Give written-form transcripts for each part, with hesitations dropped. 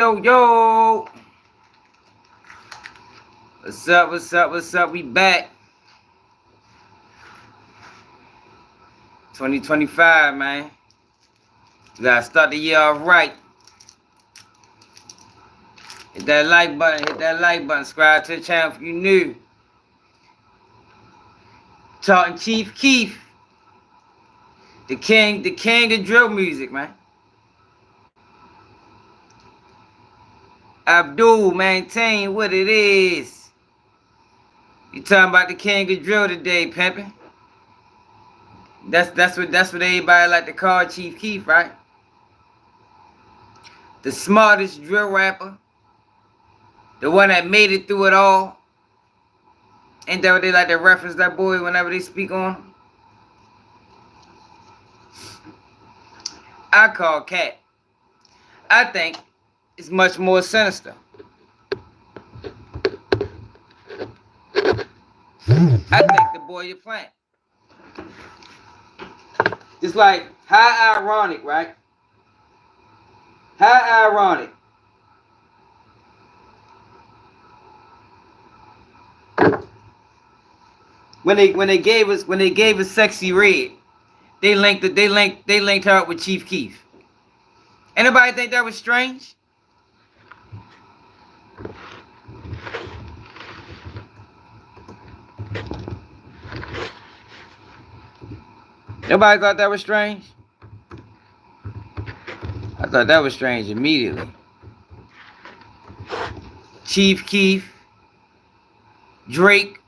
Yo, yo. What's up, what's up, what's up? We back. 2025, man. We gotta start the year off right. Hit that like button, subscribe to the channel if you new. Talking Chief Keef. The king of drill music, man. Abdul, maintain what it is. You talking about the king of drill today, pimpin'. That's what everybody like to call Chief Keef, right? The smartest drill rapper. The one that made it through it all. Ain't that what they like to reference that boy whenever they speak on him? I call Cat. I think it's much more sinister. I think the boy you're playing. Just like, how ironic, right? How ironic. When they gave us Sexy Red, they linked her up with Chief Keef. Anybody think that was strange? Nobody thought that was strange? I thought that was strange immediately. Chief Keef, Drake.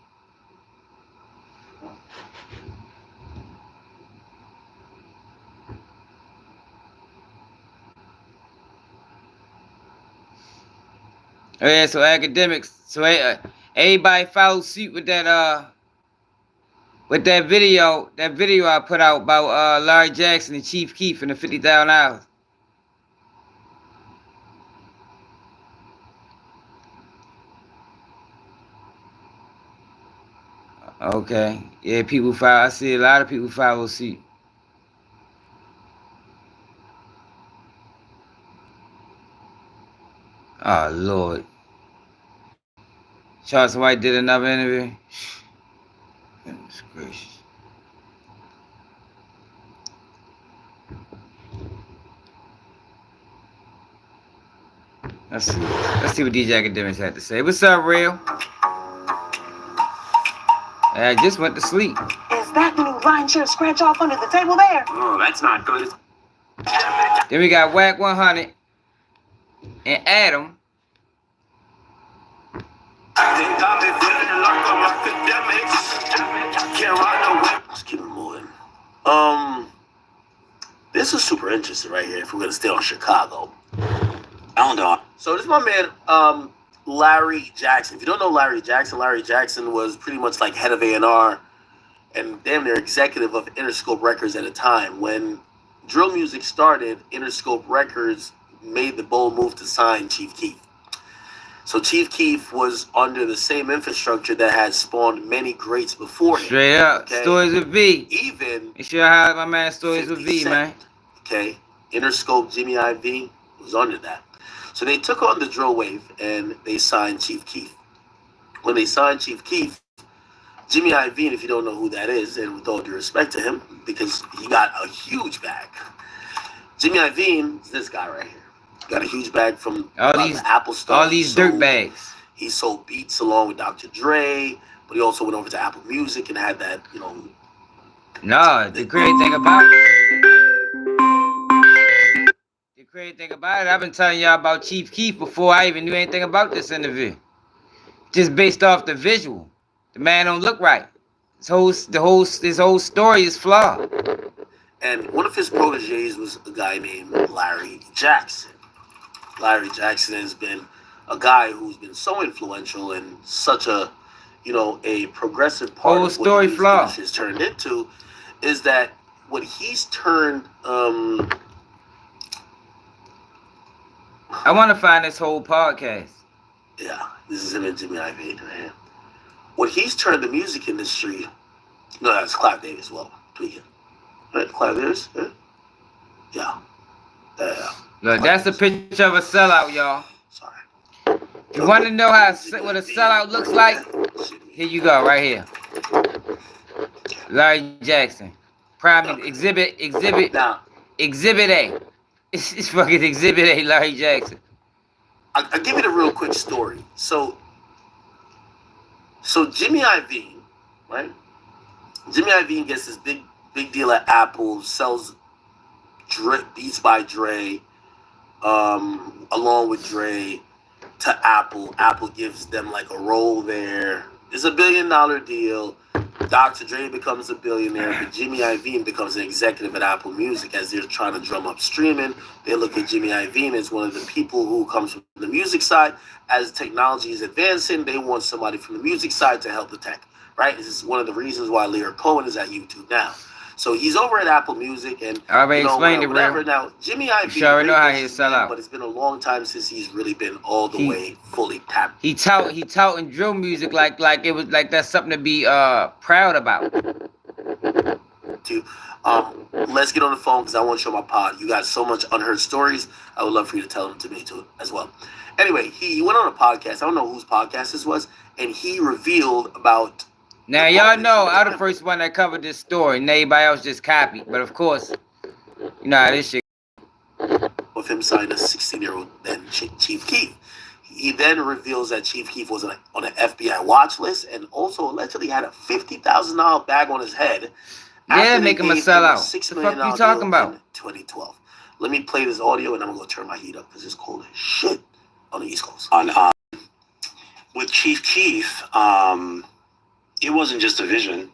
Oh yeah, so academics. So everybody followed suit with that video. That video I put out about Larry Jackson and Chief Keef and the 50,000 hours. Okay. Yeah, people follow. I see a lot of people follow suit. Oh Lord. Charles White did another interview. Goodness gracious. Let's see what DJ Academics had to say. What's up, Real? I just went to sleep. Is that new line chair scratch off under the table there? Oh, that's not good. Then we got WACK100 and Adam. Let's keep it moving. This is super interesting right here if we're gonna stay on Chicago. So this is my man, Larry Jackson. If you don't know Larry Jackson was pretty much like head of A&R and damn near executive of Interscope Records at a time. When drill music started, Interscope Records made the bold move to sign Chief Keef. So Chief Keef was under the same infrastructure that had spawned many greats before him. Straight up. Okay? Stories of V. Even you sure how my man Stories of V, man. Okay. Interscope Jimmy IV was under that. So they took on the drill wave and they signed Chief Keef. When they signed Chief Keef, Jimmy Iovine, if you don't know who that is, and with all due respect to him, because he got a huge bag. Jimmy Iovine is this guy right here. Got a huge bag from the Apple stuff. All these dirt bags. He sold beats along with Dr. Dre, but he also went over to Apple Music and had that, you know. No, the crazy thing about it, I've been telling y'all about Chief Keef before I even knew anything about this interview. Just based off the visual. The man don't look right. His whole story is flawed. And one of his proteges was a guy named Larry Jackson. Larry Jackson has been a guy who's been so influential and such a, you know, a progressive part whole of what story flaw has turned into, is that what he's turned. I want to find this whole podcast. Yeah, this is him and Jimmy Iovine, man. What he's turned the music industry. No, that's Clive Davis. Well, tweaking. Right, Clive Davis. Yeah. Look, that's a picture of a sellout, y'all. Sorry. If you want to know what a sellout looks like, here you go, right here. Larry Jackson. Prime exhibit Now, A. It's fucking exhibit A, Larry Jackson. I'll give it a real quick story. So Jimmy Iovine, right? Jimmy Iovine gets this big deal at Apple, sells Beats by Dre, along with Dre to Apple. Apple gives them like a role there. It's $1 billion deal. Dr. Dre becomes a billionaire, but Jimmy Iovine becomes an executive at Apple Music as they're trying to drum up streaming. They look at Jimmy Iovine as one of the people who comes from the music side. As technology is advancing, they want somebody from the music side to help the tech, right? This is one of the reasons why Lear Cohen is at YouTube now. So he's over at Apple Music, and I already explained it, whatever. Now, Jimmy Iovine, you already know how he sell out, but it's been a long time since he's really been all the way fully tapped. He touting drill music like it was like that's something to be proud about. Let's get on the phone because I want to show my pod. You got so much unheard stories. I would love for you to tell them to me too as well. Anyway, he went on a podcast. I don't know whose podcast this was, and he revealed about. Now y'all know I'm the first one that covered this story, and everybody else just copied. But of course, you know how this shit. With him signing a 16-year-old then Chief Keef. He then reveals that Chief Keef was on an FBI watch list and also allegedly had a $50,000 bag on his head. Yeah, make him a sellout. What the fuck you talking about? 2012. Let me play this audio and I'm gonna turn my heat up because it's cold as shit on the East Coast. With Chief Keef, it wasn't just a vision.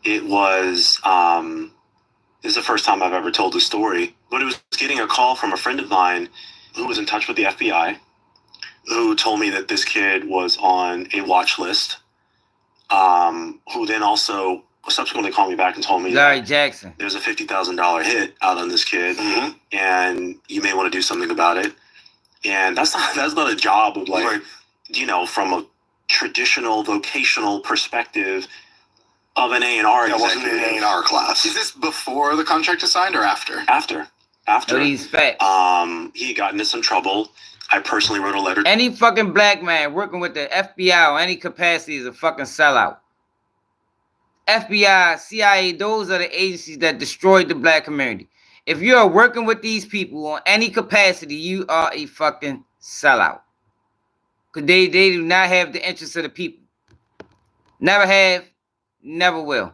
It was. This is the first time I've ever told this story, but it was getting a call from a friend of mine who was in touch with the FBI, who told me that this kid was on a watch list, who then also subsequently called me back and told me Larry Jackson, there's a $50,000 hit out on this kid, and you may want to do something about it. And that's not a job of like, from a traditional vocational perspective of an A&R executive. Wasn't an A&R class. Is this before the contract is signed or after? After. Oh, he's fat. He got into some trouble. I personally wrote a letter. Any fucking black man working with the FBI or any capacity is a fucking sellout. FBI, CIA, those are the agencies that destroyed the black community. If you are working with these people on any capacity, you are a fucking sellout. Because they do not have the interests of the people. Never have, never will.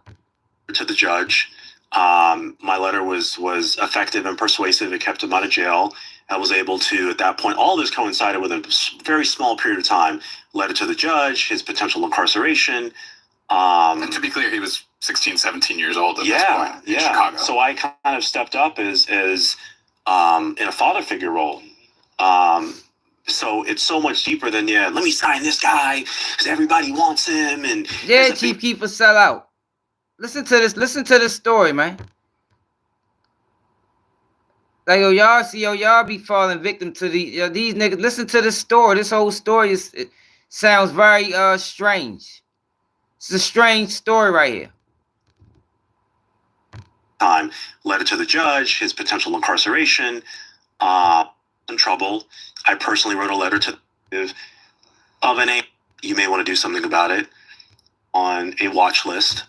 To the judge. My letter was effective and persuasive. It kept him out of jail. I was able to, at that point, all this coincided with a very small period of time. Letter to the judge, his potential incarceration. And to be clear, he was 16, 17 years old at this point in Chicago. So I kind of stepped up as in a father figure role. So it's so much deeper than, let me sign this guy because everybody wants him. And yeah, Chief Keef will sell out. Listen to this story, man. Like, y'all be falling victim to these niggas. Listen to this story. This whole story it sounds very strange. It's a strange story right here. Time, letter to the judge, his potential incarceration, in trouble. I personally wrote a letter to of an A. You may want to do something about it on a watch list.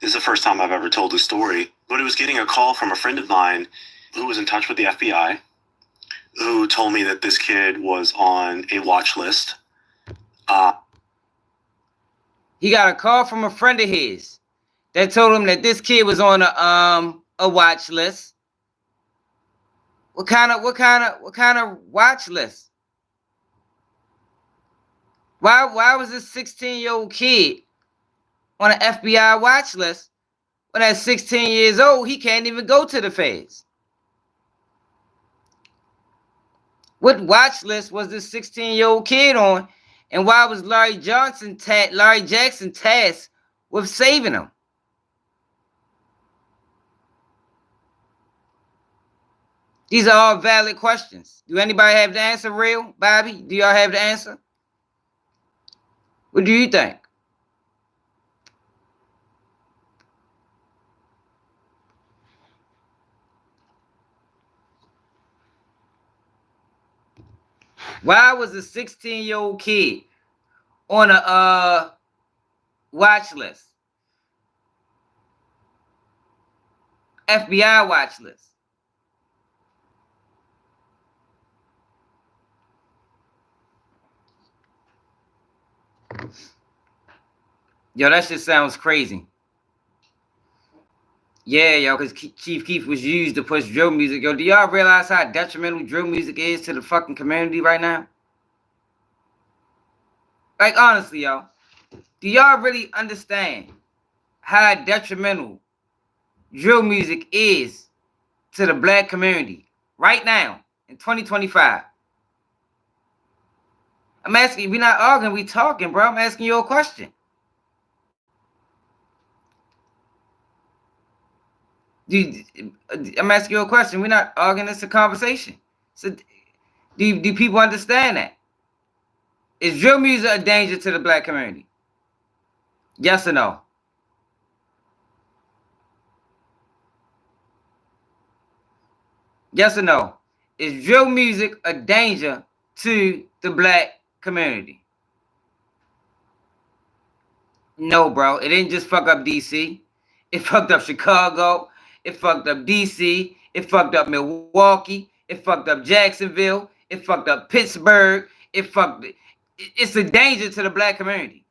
This is the first time I've ever told this story, but it was getting a call from a friend of mine who was in touch with the FBI, who told me that this kid was on a watch list. He got a call from a friend of his that told him that this kid was on a watch list. What kind of watch list? Why was this 16-year-old kid on an FBI watch list when at 16 years old he can't even go to the feds? What watch list was this 16-year-old kid on? And why was Larry Jackson tasked with saving him? These are all valid questions. Do anybody have the answer, Real? Bobby, do y'all have the answer? What do you think? Why was a 16-year-old kid on a watch list? FBI watch list. Yo, that shit sounds crazy. Yeah, yo, because Chief Keef was used to push drill music. Yo, do y'all realize how detrimental drill music is to the fucking community right now? Like, honestly, yo, do y'all really understand how detrimental drill music is to the black community right now in 2025? I'm asking you, we're not arguing, we talking, bro. I'm asking you a question. I'm asking you a question. We're not arguing, it's a conversation. So do people understand that? Is drill music a danger to the black community? Yes or no? Yes or no? Is drill music a danger to the black community? No, bro. It didn't just fuck up DC. It fucked up Chicago. It fucked up DC. It fucked up Milwaukee. It fucked up Jacksonville. It fucked up Pittsburgh. It's a danger to the black community.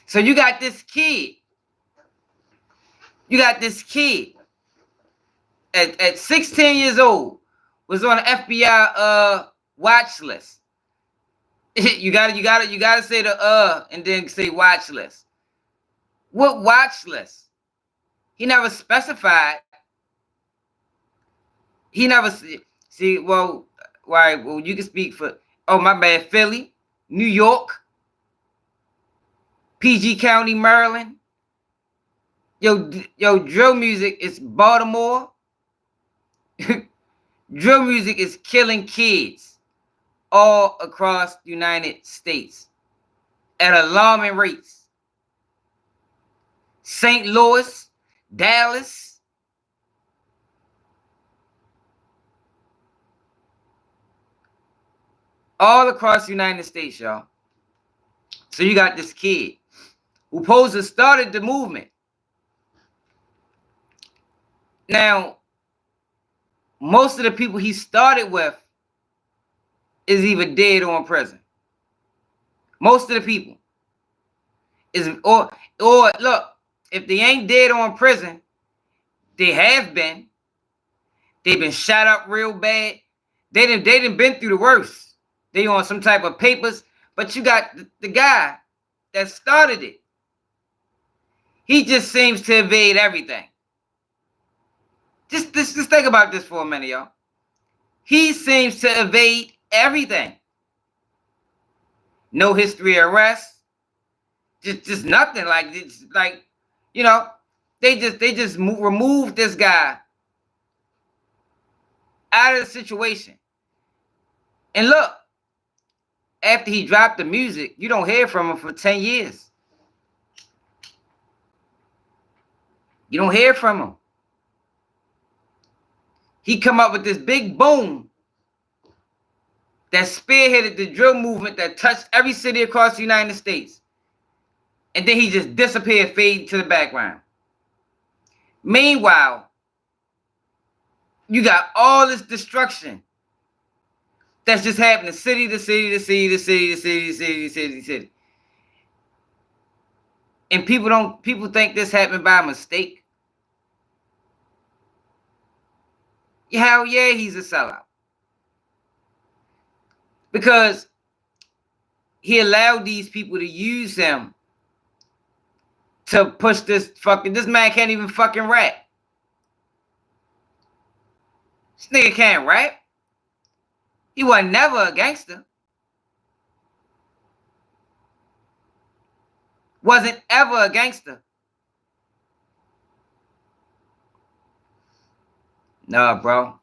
So you got this kid. You got this kid at 16 years old was on an FBI watch list. You gotta say the and then say watch list. What watch list? He never specified. He never see. Well, why? Well, you can speak for. Oh, my bad. Philly, New York, PG County, Maryland. Yo, drill music is Baltimore. Drill music is killing kids all across the United States at alarming rates. St. Louis, Dallas, all across the United States, y'all. So you got this kid who supposed to started the movement. Now, most of the people he started with is either dead or in prison. Most of the people is or look, if they ain't dead or in prison, they have been. They've been shot up real bad. They done been through the worst. They on some type of papers, but you got the guy that started it. He just seems to evade everything. Just think about this for a minute, y'all. He seems to evade everything. No history of arrest. Just nothing. Like you know, they just removed this guy out of the situation. And look, after he dropped the music, you don't hear from him for 10 years. You don't hear from him. He come up with this big boom that spearheaded the drill movement that touched every city across the United States. And then he just disappeared, fade to the background. Meanwhile, you got all this destruction that's just happening city to city to city to city to city to city to city to city. And people think this happened by mistake. Hell yeah, he's a sellout. Because he allowed these people to use him to push this man can't even fucking rap. This nigga can't rap. He was never a gangster. Wasn't ever a gangster. Nah, bro.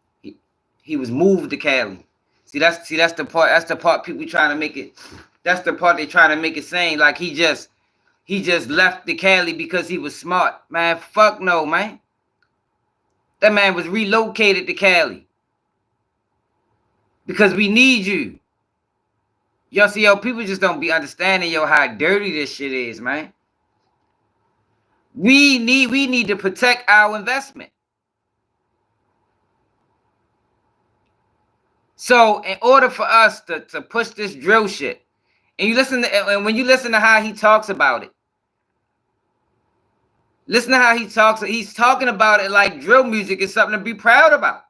He was moved to Cali. See, that's the part. That's the part people trying to make it. That's the part they trying to make it seem like he just left the Cali because he was smart. Man, fuck no, man. That man was relocated to Cali. because we need you. Y'all see, yo, people just don't be understanding, yo, how dirty this shit is, man. We need to protect our investment. So in order for us to push this drill shit, and you listen to, and when you listen to how he talks about it, listen to how he talks. He's talking about it like drill music is something to be proud about.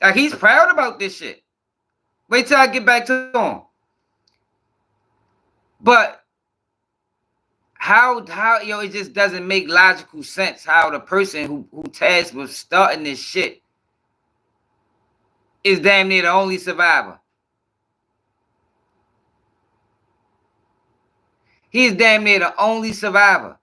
Like he's proud about this shit. Wait till I get back to him. But how yo, it just doesn't make logical sense how the person who tasked with starting this shit is damn near the only survivor. He's damn near the only survivor.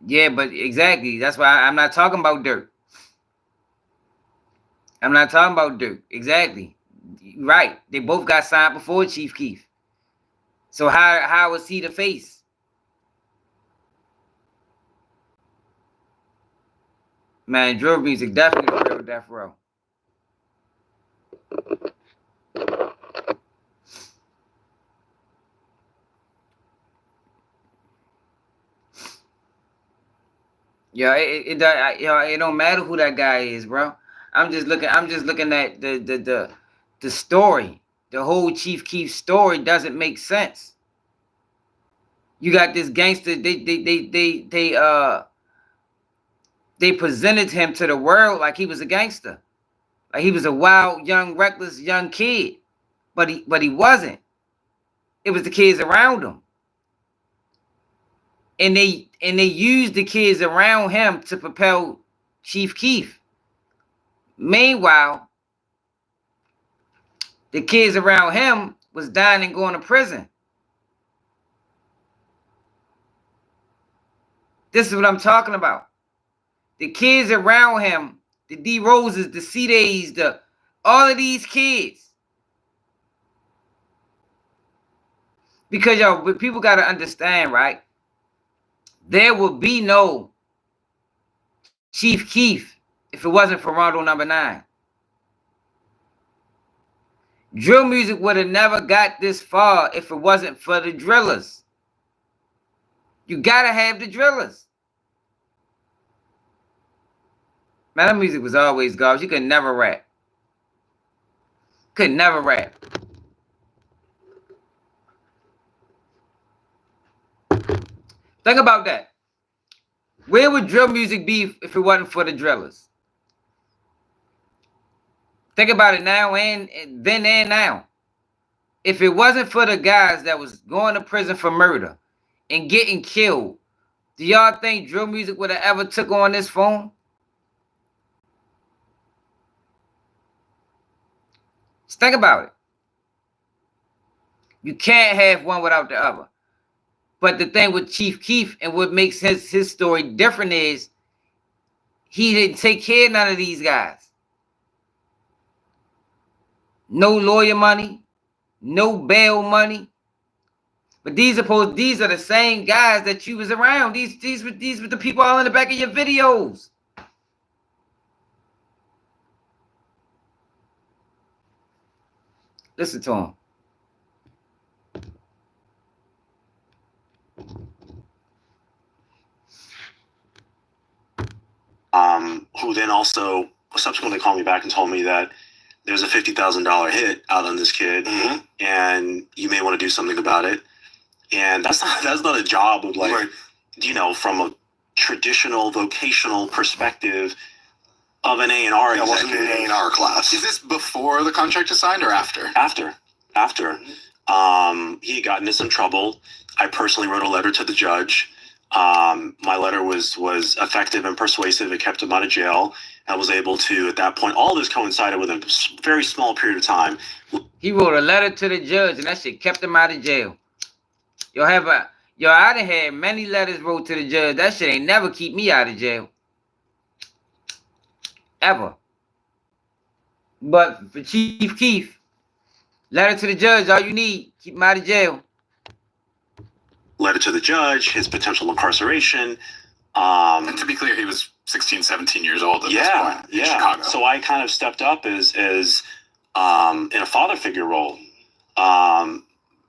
Yeah, but exactly. That's why I'm not talking about Durk. I'm not talking about Durk. Exactly. Right. They both got signed before Chief Keef. So how was he the face? Man, drill music definitely the real death row. Yeah, it don't matter who that guy is, bro. I'm just looking at the story. The whole Chief Keef story doesn't make sense. You got this gangster, they presented him to the world like he was a gangster. Like he was a wild, young, reckless young kid. But he wasn't. It was the kids around him. And they used the kids around him to propel Chief Keef. Meanwhile, the kids around him was dying and going to prison. This is what I'm talking about. The kids around him, the D Roses, the C-Days, all of these kids. Because y'all, people got to understand, right? There would be no Chief Keef if it wasn't for Rondo number 9. Drill music would have never got this far if it wasn't for the drillers. You gotta have the drillers. Man, that music was always garbage. You could never rap. Could never rap. Think about that. Where would drill music be if it wasn't for the drillers? Think about it now and then and now. If it wasn't for the guys that was going to prison for murder and getting killed, do y'all think drill music would have ever took on this form? Just think about it. You can't have one without the other. But the thing with Chief Keef and what makes his story different is he didn't take care of none of these guys. No lawyer money, no bail money. But these are the same guys that you was around. These were the people all in the back of your videos. Listen to him. Who then also subsequently called me back and told me that there's a $50,000 hit out on this kid, and you may want to do something about it. And that's not a job of like, right, you know, from a traditional vocational perspective of an A&R executive. It wasn't an A&R class. Is this before the contract is signed or after? After. He had gotten into some trouble. I personally wrote a letter to the judge. My letter was effective and persuasive. It kept him out of jail. I was able to, at that point, all this coincided with a very small period of time. He wrote a letter to the judge, and that shit kept him out of jail. I done had many letters wrote to the judge. That shit ain't never keep me out of jail. Ever. But for Chief Keef, letter to the judge, all you need, keep him out of jail. Letter to the judge, his potential incarceration, And to be clear, he was 16, 17 years old at this point in Chicago. So I kind of stepped up as in a father figure role.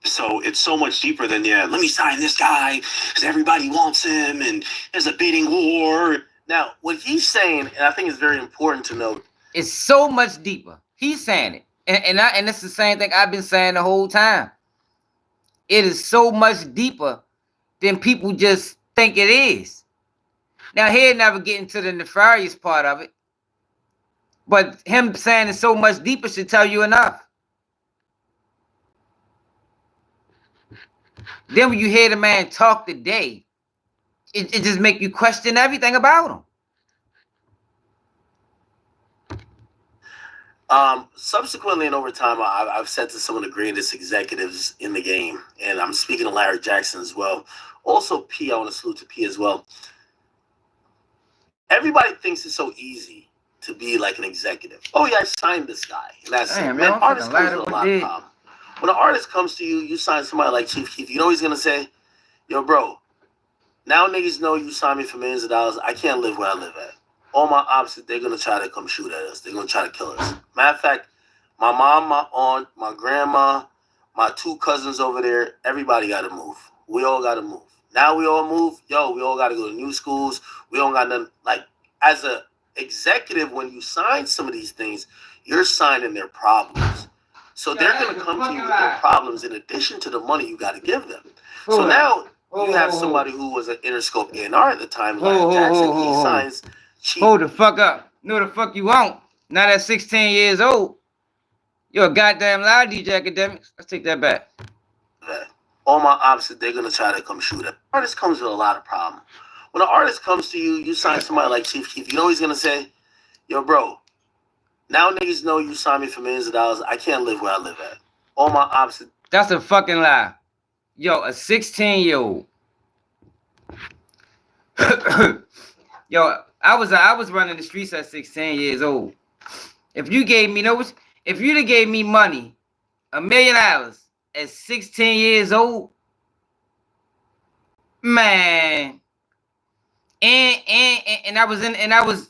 So it's so much deeper than, let me sign this guy because everybody wants him and there's a bidding war. Now, what he's saying, and I think it's very important to note, it's so much deeper. He's saying it. And it's the same thing I've been saying the whole time. It is so much deeper than people just think it is. Now, he'll never get into the nefarious part of it. But him saying it's so much deeper should tell you enough. Then when you hear the man talk today, it just make you question everything about him. Subsequently and over time, I've said to some of the greatest executives in the game, and I'm speaking to Larry Jackson as well. Also, P, I want to salute to P as well. Everybody thinks it's so easy to be like an executive. Oh yeah, I signed this guy. And that's it. Man, artists comes with a lot of problem. When an artist comes to you, you sign somebody like Chief Keef, you know he's gonna say, yo, bro, now niggas know you signed me for millions of dollars. I can't live where I live at. All my opposites, they're gonna try to come shoot at us. They're gonna try to kill us. Matter of fact, my mom, my aunt, my grandma, my 2 cousins over there, everybody gotta move. We all gotta move. Now we all move, yo, we all gotta go to new schools. We don't got nothing. Like, as a executive, when you sign some of these things, you're signing their problems. So they're gonna come to you with their problems in addition to the money you gotta give them. So now you have somebody who was an Interscope A&R at the time, like Jackson, he signs Chief. Hold the fuck up. No, the fuck you won't. Not at 16 years old. You're a goddamn lie, DJ Academics. Let's take that back. All my opposites, they're gonna try to come shoot at. Artist comes with a lot of problems. When an artist comes to you, you sign somebody like Chief Keef, you know he's gonna say, yo, bro, now niggas know you signed me for millions of dollars. I can't live where I live at. All my opposites. That's a fucking lie. Yo, a 16-year-old. Yo, I was running the streets at 16 years old. If you gave me if you'd have gave me money, $1 million at 16 years old, man, and I was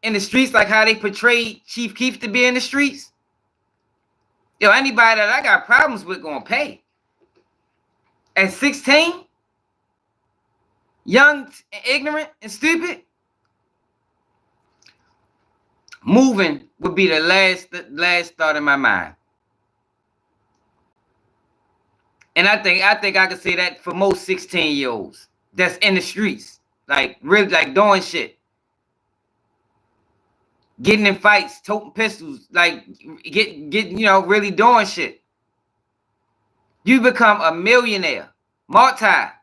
in the streets like how they portrayed Chief Keef to be in the streets. Yo, anybody that I got problems with gonna pay. At 16, young, ignorant, and stupid, moving would be the last thought in my mind. And I think I could say that for most 16-year-olds that's in the streets, like really like doing shit. Getting in fights, toting pistols, like get really doing shit. You become a millionaire, multi, at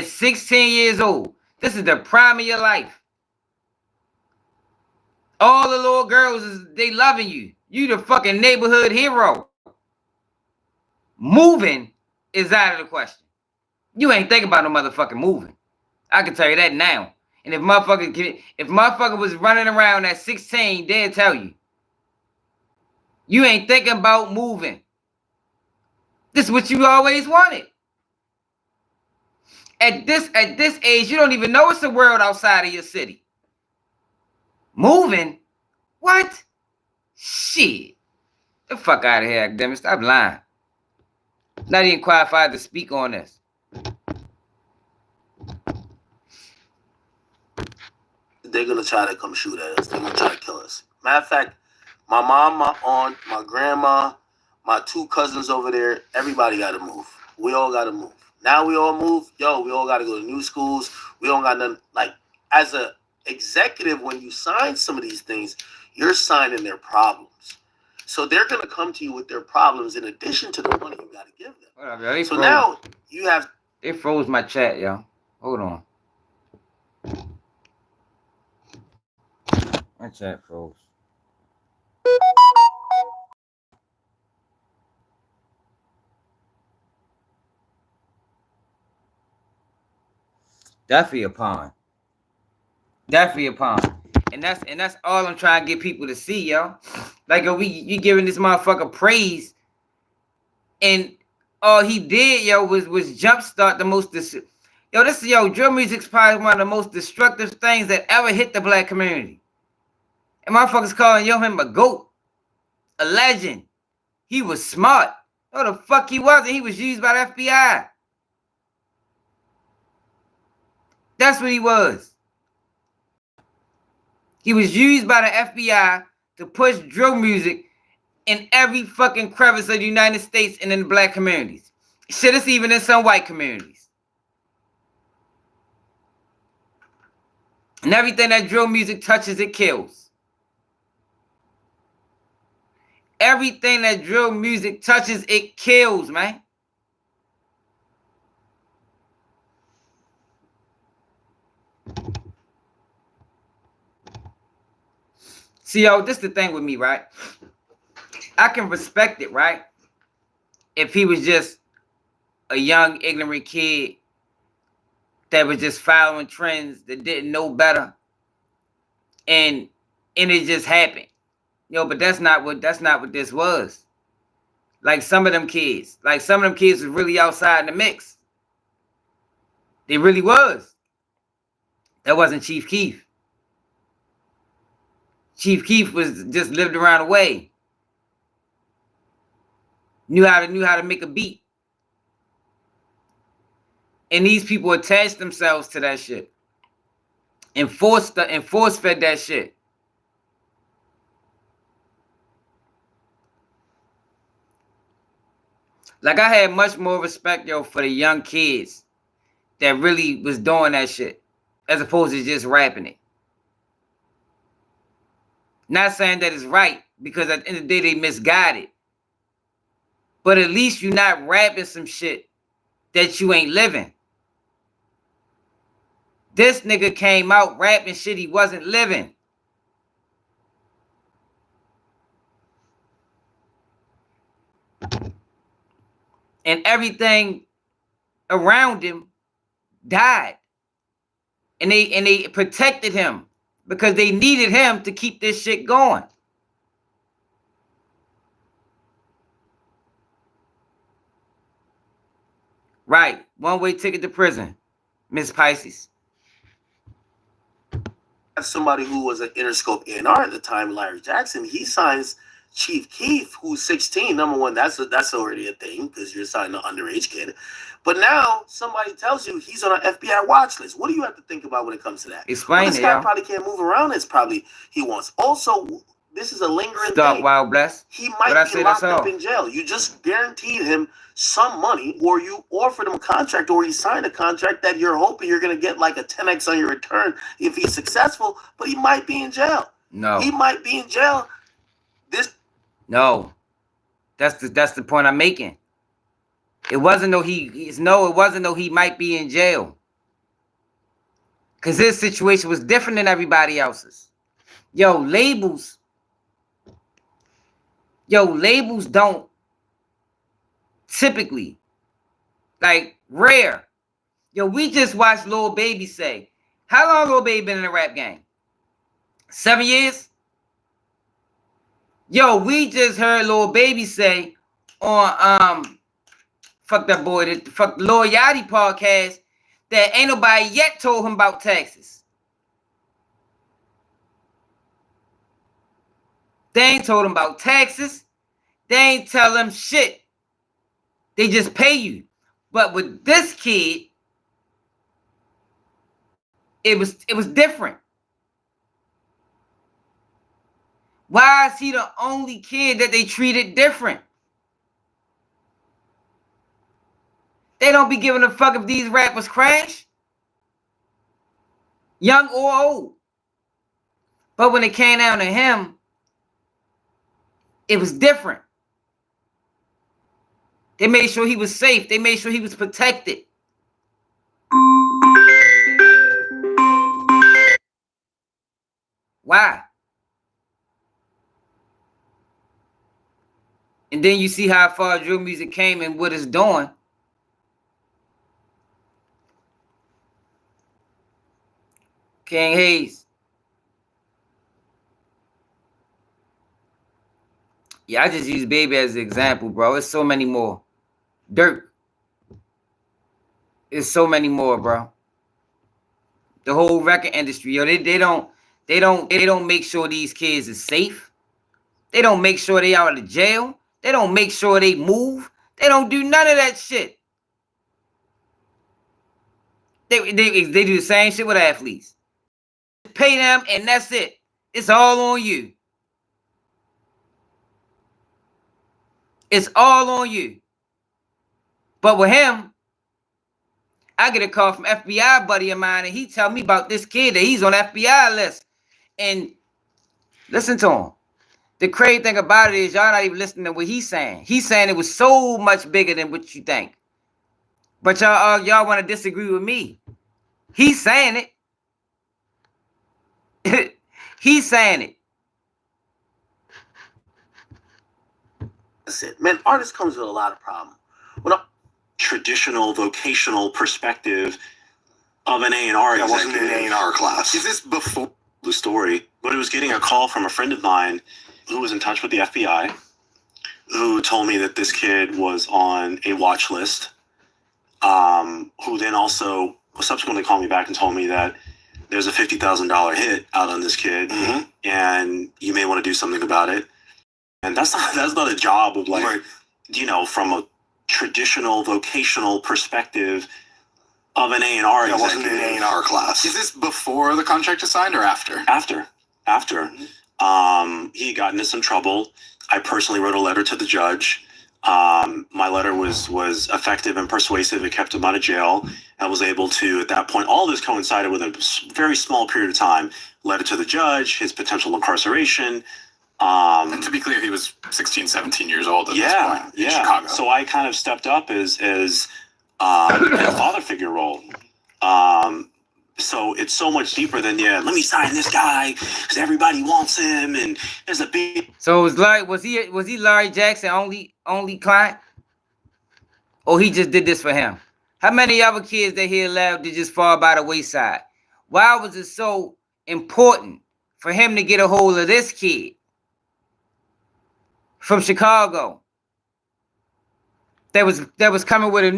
16 years old. This is the prime of your life. All the little girls, they loving you. You the fucking neighborhood hero. Moving is out of the question. You ain't thinking about no motherfucking moving. I can tell you that now. And if motherfucker was running around at 16, they'll tell you. You ain't thinking about moving. This is what you always wanted. At this age, you don't even know it's a world outside of your city. Moving? What? Shit. The fuck out of here, academic. Stop lying. Not even qualified to speak on this. They're gonna try to come shoot at us. They're gonna try to kill us. Matter of fact, my mom, my aunt, my grandma, my 2 cousins over there, everybody gotta move. We all gotta move. Now we all move, yo, we all gotta go to new schools. We don't got nothing. Like, as a executive, when you sign some of these things, you're signing their problems. So they're gonna come to you with their problems in addition to the money you gotta give them. Whatever, so now you have. They froze my chat, yo. Hold on. My chat froze. Definitely a pawn. Definitely a pawn. And that's all I'm trying to get people to see, yo. Like, you giving this motherfucker praise, and all he did, yo, was jumpstart the most. Drill music's probably one of the most destructive things that ever hit the black community. And motherfuckers calling him a GOAT, a legend. He was smart. No, the fuck he wasn't. He was used by the FBI. That's what he was. He was used by the FBI to push drill music in every fucking crevice of the United States and in the black communities. Shit, it's even in some white communities. And everything that drill music touches, it kills. Everything that drill music touches, it kills, man. See, this is the thing with me, right? I can respect it, right? If he was just a young, ignorant kid that was just following trends, that didn't know better, and it just happened. But that's not what this was. Like some of them kids was really outside the mix. They really was. That wasn't Chief Keef. Chief Keef was just lived around the way. Knew how to make a beat. And these people attached themselves to that shit. And force fed that shit. Like, I had much more respect, for the young kids that really was doing that shit, as opposed to just rapping it. Not saying that it's right, because at the end of the day, they misguided. But at least you're not rapping some shit that you ain't living. This nigga came out rapping shit he wasn't living. And everything around him died. And they protected him because they needed him to keep this shit going. Right. One-way ticket to prison, Miss Pisces. Somebody who was an Interscope A&R at the time, Larry Jackson, he signs Chief Keef, who's 16. Number one, that's already a thing because you're signing an underage kid. But now somebody tells you he's on an FBI watch list. What do you have to think about when it comes to that? Explain this guy probably can't move around. It's probably he wants. Also, this is a lingering thing. Wild bless. He might be locked up in jail. You just guaranteed him some money, or you offered him a contract, or he signed a contract that you're hoping you're going to get like a 10x on your return if he's successful, but he might be in jail. No. He might be in jail. No. That's the point I'm making. It wasn't though he might be in jail. Because his situation was different than everybody else's. Labels don't typically, like, rare. We just watched Lil Baby say, how long Lil Baby been in the rap game? 7 years? We just heard Lil Baby say on fuck that boy, fuck Lil Yachty podcast, that ain't nobody yet told him about taxes. They ain't told him about taxes. They ain't tell him shit. They just pay you. But with this kid, it was different. Why is he the only kid that they treated different? They don't be giving a fuck if these rappers crash, young or old. But when it came down to him, it was different. They made sure he was safe. They made sure he was protected. Why? And then you see how far drill music came and what it's doing. King Hayes. Yeah, I just use Baby as an example, bro. It's so many more. Durk. There's so many more, bro. The whole record industry, yo, they don't make sure these kids are safe. They don't make sure they out of the jail. They don't make sure they move. They don't do none of that shit. They do the same shit with athletes. Pay them and that's it. It's all on you. It's all on you. But with him, I get a call from FBI buddy of mine, and he tell me about this kid that he's on FBI list. And listen to him. The crazy thing about it is y'all not even listening to what he's saying. He's saying it was so much bigger than what you think. But y'all want to disagree with me. He's saying it. He's saying it. That's it. Man, artists comes with a lot of problems. Traditional vocational perspective of an A&R executive. Wasn't an A&R class. Is this before the story? But it was getting a call from a friend of mine who was in touch with the FBI, who told me that this kid was on a watch list, who then also subsequently called me back and told me that there's a $50,000 hit out on this kid, and you may want to do something about it. And that's not a job of like, from a traditional vocational perspective of an A&R executive. Wasn't an A&R class. Is this before the contract is signed or after? After. He had gotten into some trouble. I personally wrote a letter to the judge. My letter was effective and persuasive. It kept him out of jail. I was able to, at that point, all this coincided with a very small period of time. Letter to the judge, his potential incarceration. And to be clear, he was 16, 17 years old at this point in Chicago. So I kind of stepped up as a father figure role. So it's so much deeper than, let me sign this guy because everybody wants him and there's a big... So it was like, was he Larry Jackson only client? Or he just did this for him? How many other kids that he allowed to just fall by the wayside? Why was it so important for him to get a hold of this kid from Chicago that was coming with a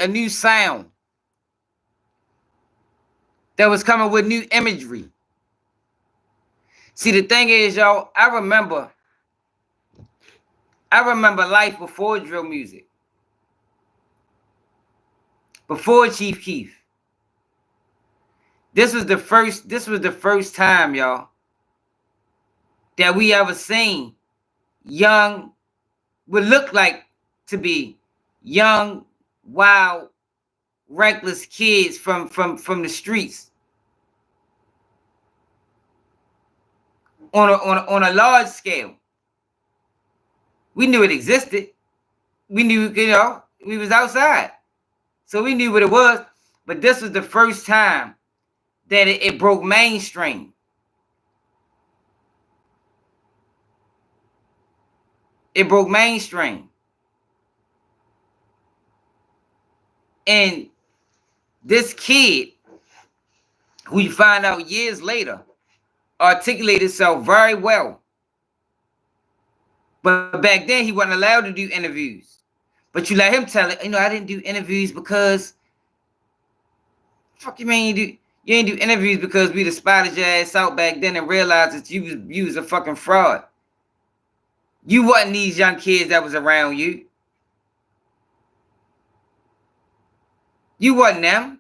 new sound, that was coming with new imagery? See, the thing is, y'all, I remember life before drill music, before Chief Keef. This was the first time, y'all, that we ever seen young, would look like to be young, wild, reckless kids from the streets on a large scale. We knew it existed. We knew, we was outside, so we knew what it was. But this was the first time that it broke mainstream. It broke mainstream. And this kid, who you find out years later, articulated himself very well. But back then, he wasn't allowed to do interviews. But you let him tell it, I didn't do interviews because... Fuck you mean you ain't do interviews because we just spotted your ass out back then and realized that you was a fucking fraud. You wasn't these young kids that was around you. You wasn't them.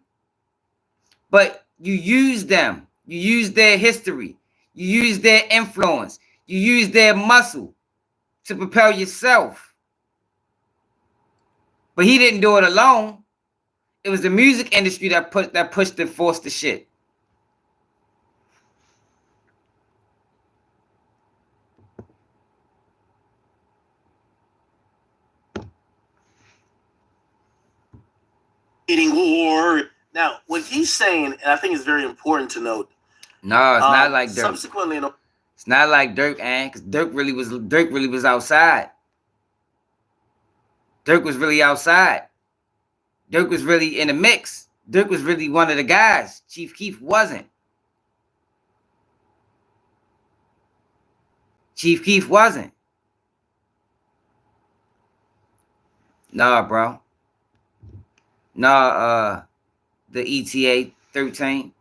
But you used them. You used their history. You used their influence. You used their muscle to propel yourself. But he didn't do it alone. It was the music industry that pushed and forced the shit. War. Now, what he's saying, and I think it's very important to note. No, it's not like Durk. Subsequently, it's not like Durk, because Durk really was outside. Durk was really outside. Durk was really in the mix. Durk was really one of the guys. Chief Keef wasn't. Chief Keef wasn't. Nah, bro. Nah, the ETA 13.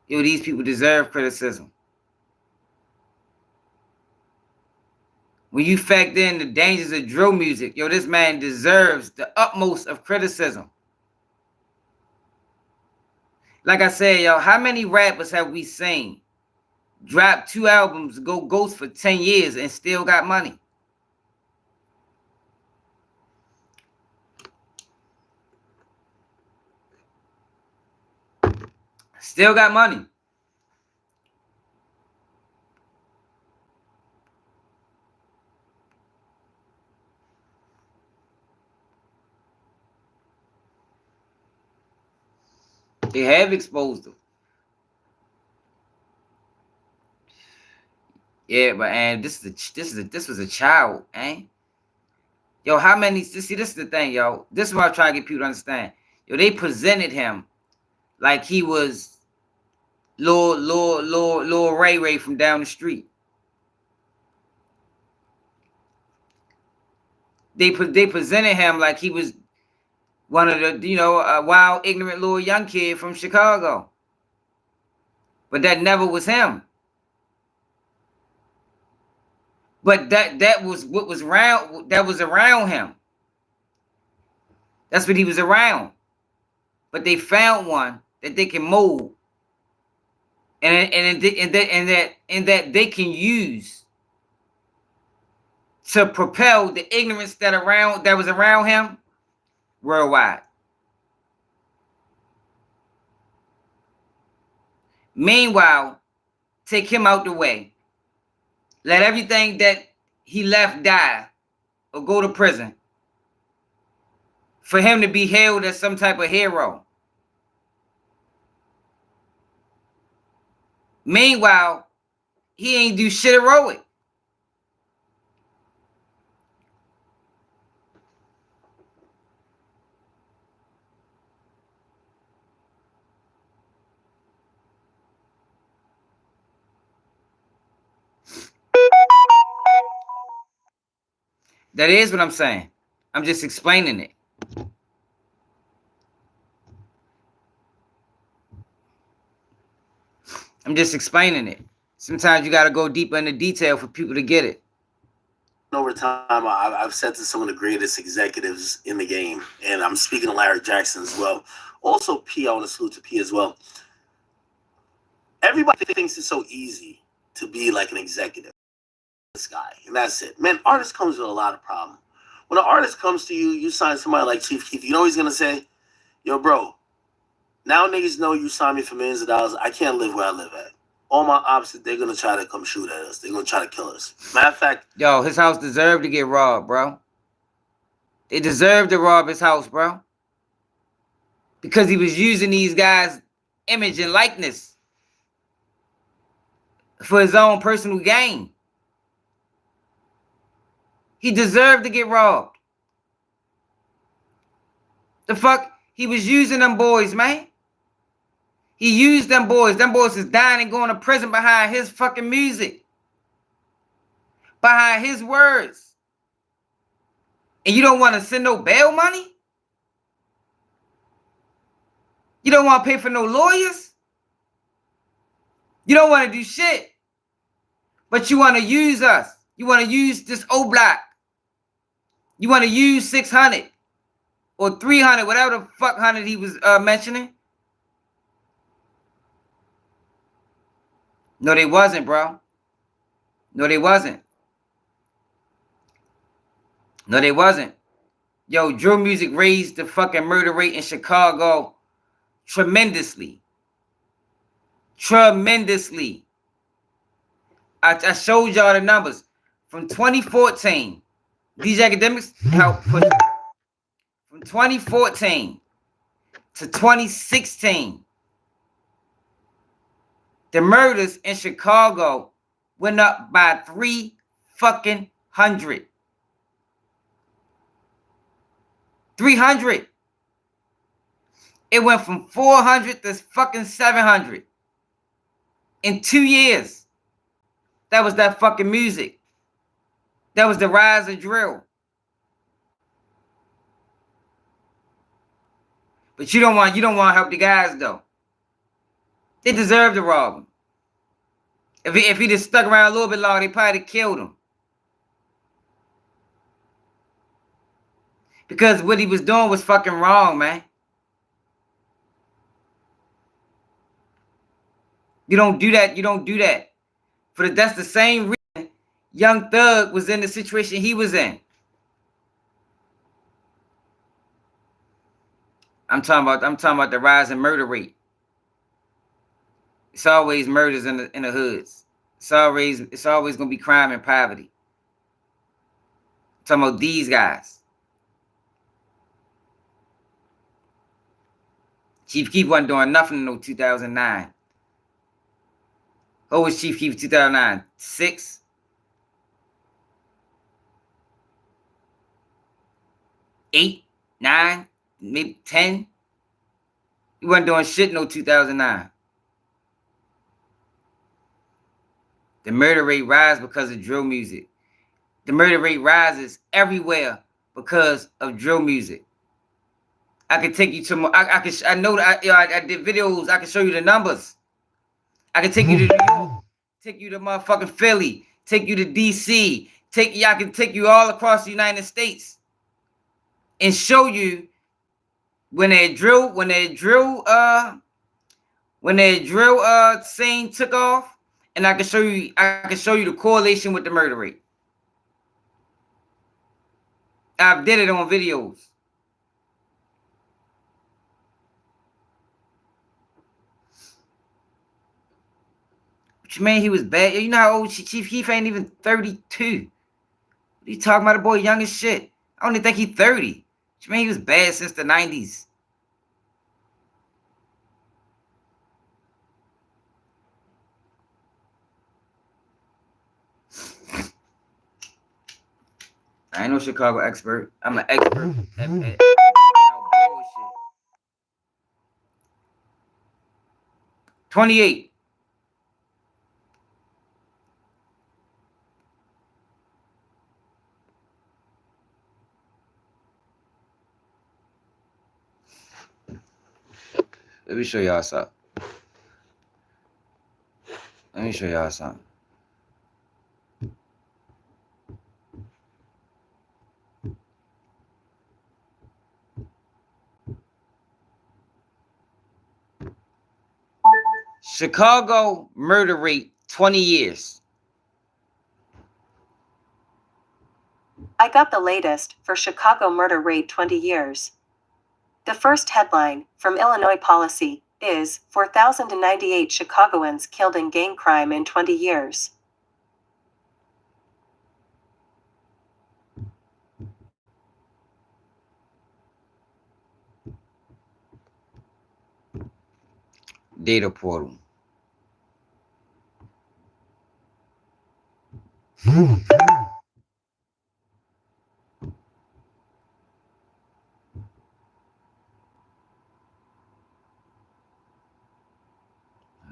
Yo, these people deserve criticism. When you factor in the dangers of drill music, yo, this man deserves the utmost of criticism. Like I said, yo, how many rappers have we seen drop 2 albums, go ghost for 10 years and still got money? Still got money. They have exposed them. Yeah, but and this was a child, eh? Yo, how many? See, this is the thing, yo. This is what I'm trying to get people to understand. Yo, they presented him like he was Lil Ray from down the street. They presented him like he was one of the, you know, a wild, ignorant little young kid from Chicago. But that never was him. But that was what was around. That was around him. That's what he was around. But they found one that they can mold, and that they can use to propel the ignorance that was around him worldwide. Meanwhile, take him out the way. Let everything that he left die or go to prison for him to be hailed as some type of hero. Meanwhile, he ain't do shit heroic. That is what I'm saying. I'm just explaining it. I'm just explaining it. Sometimes you got to go deeper into detail for people to get it. Over time, I've said to some of the greatest executives in the game, and I'm speaking to Larry Jackson as well. Also, P, I want to salute to P as well. Everybody thinks it's so easy to be like an executive. This guy, and that's it. Man, artist comes with a lot of problems. When an artist comes to you, you sign somebody like Chief Keef, you know he's going to say, yo, bro, now niggas know you signed me for millions of dollars. I can't live where I live at. All my opposite, they're going to try to come shoot at us. They're going to try to kill us. Matter of fact. Yo, his house deserved to get robbed, bro. They deserved to rob his house, bro. Because he was using these guys' image and likeness for his own personal gain. He deserved to get robbed. The fuck? He was using them boys, man. He used them boys. Them boys is dying and going to prison behind his fucking music. Behind his words. And you don't want to send no bail money? You don't want to pay for no lawyers? You don't want to do shit. But you want to use us. You want to use this O-Block. You want to use 600 or 300, whatever the fuck 100 he was mentioning. No, they wasn't, bro. No, they wasn't. No, they wasn't. Yo, drill music raised the fucking murder rate in Chicago tremendously. Tremendously. I showed y'all the numbers. From 2014, these academics helped put from 2014 to 2016. The murders in Chicago went up by 300. 300. It went from 400 to fucking 700 in 2 years. That was that fucking music. That was the rise of drill. But you don't want to help the guys though. They deserve to rob him. If he just stuck around a little bit longer, they probably killed him. Because what he was doing was fucking wrong, man. You don't do that. You don't do that. That's the same reason Young Thug was in the situation he was in. I'm talking about the rise in murder rate. It's always murders in the hoods. It's always gonna be crime and poverty. I'm talking about these guys. Chief Keef wasn't doing nothing in no 2009. Who was Chief Keef 2009? 6? 8? 9? Maybe 10? He wasn't doing shit in no 2009. The murder rate rises because of drill music. The murder rate rises everywhere because of drill music. I can take you to more. I did videos. I can show you the numbers. I can take you to New York, take you to motherfucking Philly, take you to DC, I can take you all across the United States and show you when that drill scene took off, and I can show you the correlation with the murder rate. I've did it on videos. What you mean he was bad? You know how old Chief Keef ain't even 32. What are you talking about? The boy young as shit. I don't even think he's 30. What you mean he was bad since the 90s? I ain't no Chicago expert. I'm an expert at bullshit. 28. Let me show y'all something. Chicago murder rate, 20 years. I got the latest for Chicago murder rate 20 years. The first headline from Illinois Policy is 4,098 Chicagoans killed in gang crime in 20 years. Data portal.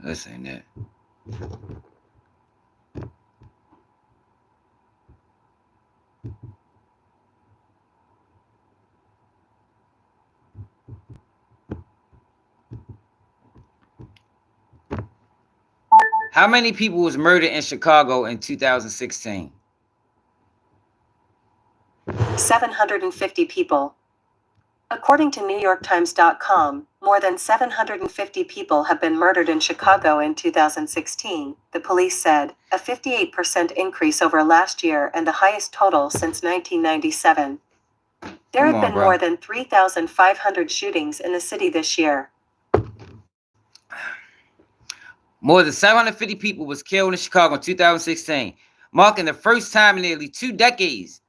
This ain't it. How many people was murdered in Chicago in 2016? 750 people. According to NewYorkTimes.com, more than 750 people have been murdered in Chicago in 2016, the police said, a 58% increase over last year and the highest total since 1997. There have been more than 3,500 shootings in the city this year. More than 750 people was killed in Chicago in 2016, marking the first time in nearly 2 decades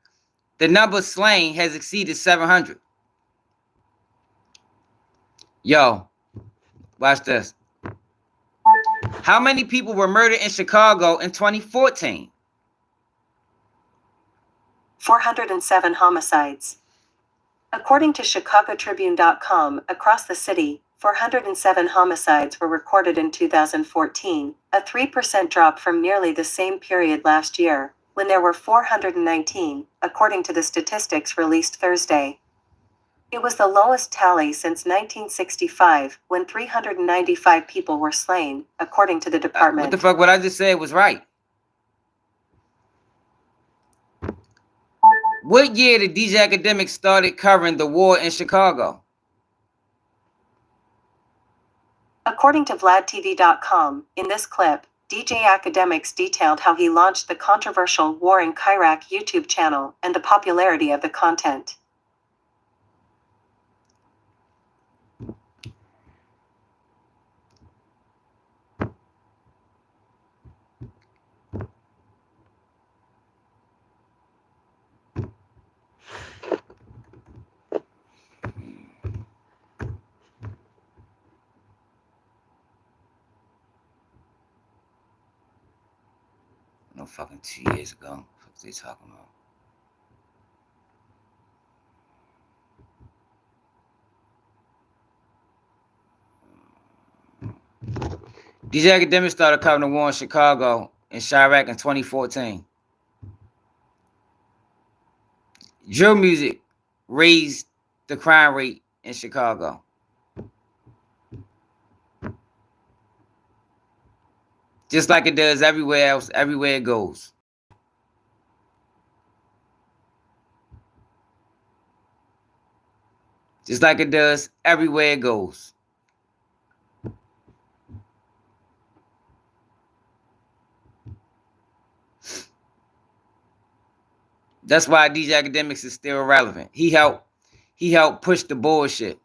the number slain has exceeded 700. Yo, watch this. How many people were murdered in Chicago in 2014? 407 homicides. According to ChicagoTribune.com, across the city, 407 homicides were recorded in 2014, a 3% drop from nearly the same period last year, when there were 419, according to the statistics released Thursday. It was the lowest tally since 1965, when 395 people were slain, according to the department. What the fuck? What I just said was right. What year did DJ Academic started covering the war in Chicago? According to VladTV.com, in this clip, DJ Academics detailed how he launched the controversial War in Iraq YouTube channel and the popularity of the content. No fucking 2 years ago. What are they talking about? DJ Academic started covering the war in Chicago and Chirac in 2014. Drill music raised the crime rate in Chicago. Just like it does everywhere else, everywhere it goes. Just like it does everywhere it goes. That's why DJ Academics is still relevant. He helped push the bullshit.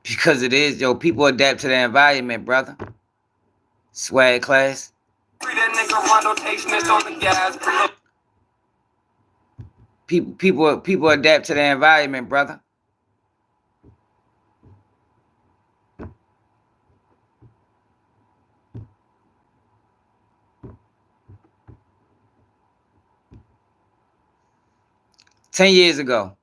Because it is, yo, people adapt to their environment, brother. Swag class. People adapt to their environment, brother. $10 years ago,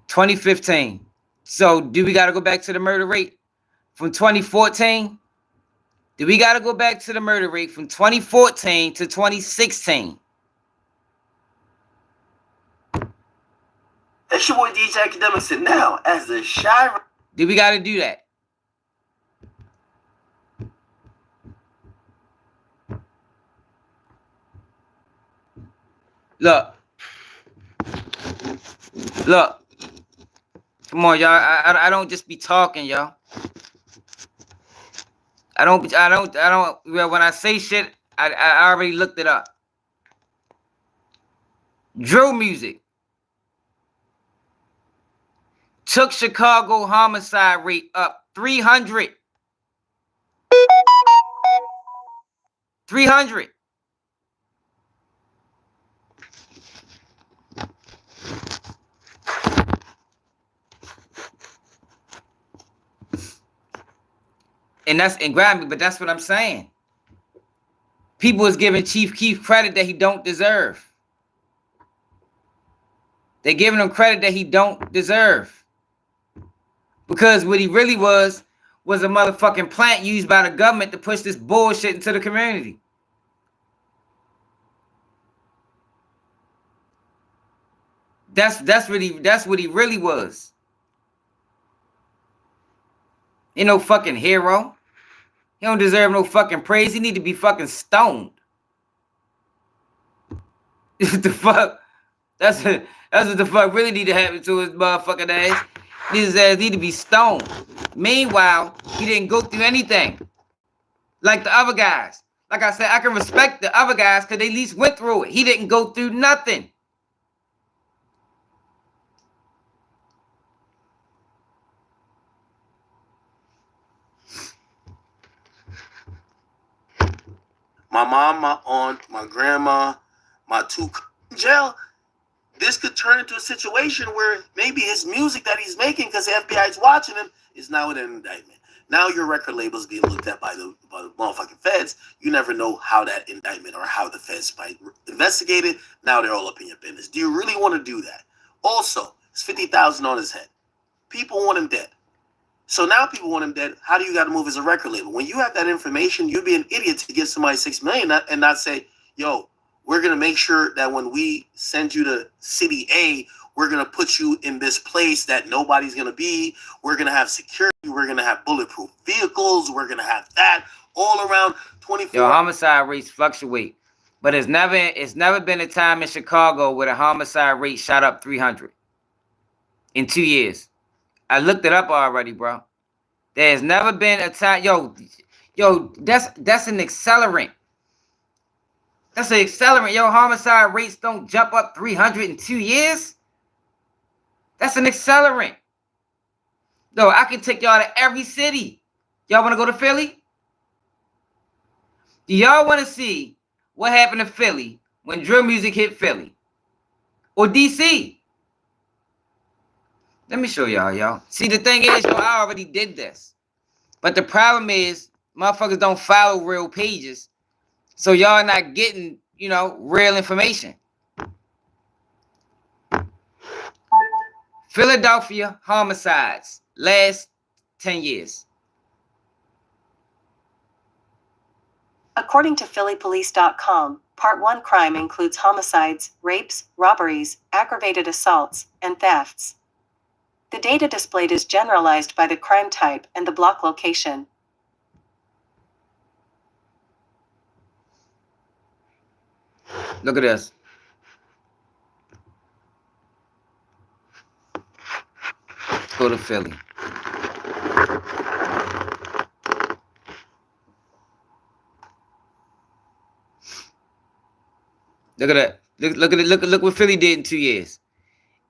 2015. So do we got to go back to the murder rate from 2014? Do we got to go back to the murder rate from 2014 to 2016? That's your boy DJ Academics, and now as the shy. Do we got to do that? Look. Come on, y'all. I don't just be talking, y'all. I don't. Well, when I say shit, I already looked it up. Drill music took Chicago homicide rate up 300. 300. And that's in Grammy, but that's what I'm saying. People is giving Chief Keef credit that he don't deserve. They're giving him credit that he don't deserve. Because what he really was a motherfucking plant used by the government to push this bullshit into the community. That's what he really was. Ain't no fucking hero. He don't deserve no fucking praise. He need to be fucking stoned. What the fuck? That's what the fuck really need to happen to his motherfucking ass. His ass need to be stoned. Meanwhile, he didn't go through anything. Like the other guys. Like I said, I can respect the other guys because they at least went through it. He didn't go through nothing. My mom, my aunt, my grandma, my two in jail. This could turn into a situation where maybe his music that he's making, because the FBI is watching him, is now an indictment. Now your record label is being looked at by the motherfucking feds. You never know how that indictment or how the feds might investigate it. Now they're all up in your business. Do you really want to do that? Also, it's $50,000 on his head. People want him dead. So now people want him dead. How do you got to move as a record label? When you have that information, you'd be an idiot to give somebody $6 million and not say, yo, we're going to make sure that when we send you to city A, we're going to put you in this place that nobody's going to be. We're going to have security. We're going to have bulletproof vehicles. We're going to have that all around 24. Your homicide rates fluctuate. But it's never been a time in Chicago where the homicide rate shot up 300 in 2 years. I looked it up already, bro. There's never been a time, yo, that's an accelerant. That's an accelerant. Yo, homicide rates don't jump up 300 in 2 years. That's an accelerant. Yo, I can take y'all to every city. Y'all want to go to Philly? Do y'all want to see what happened to Philly when drill music hit Philly? Or DC? Let me show y'all. See, the thing is, yo, I already did this. But the problem is, motherfuckers don't follow real pages. So y'all not getting, real information. Philadelphia homicides last 10 years. According to PhillyPolice.com, Part 1 crime includes homicides, rapes, robberies, aggravated assaults, and thefts. The data displayed is generalized by the crime type and the block location. Look at this. Go to Philly. Look at that. Look what Philly did in 2 years.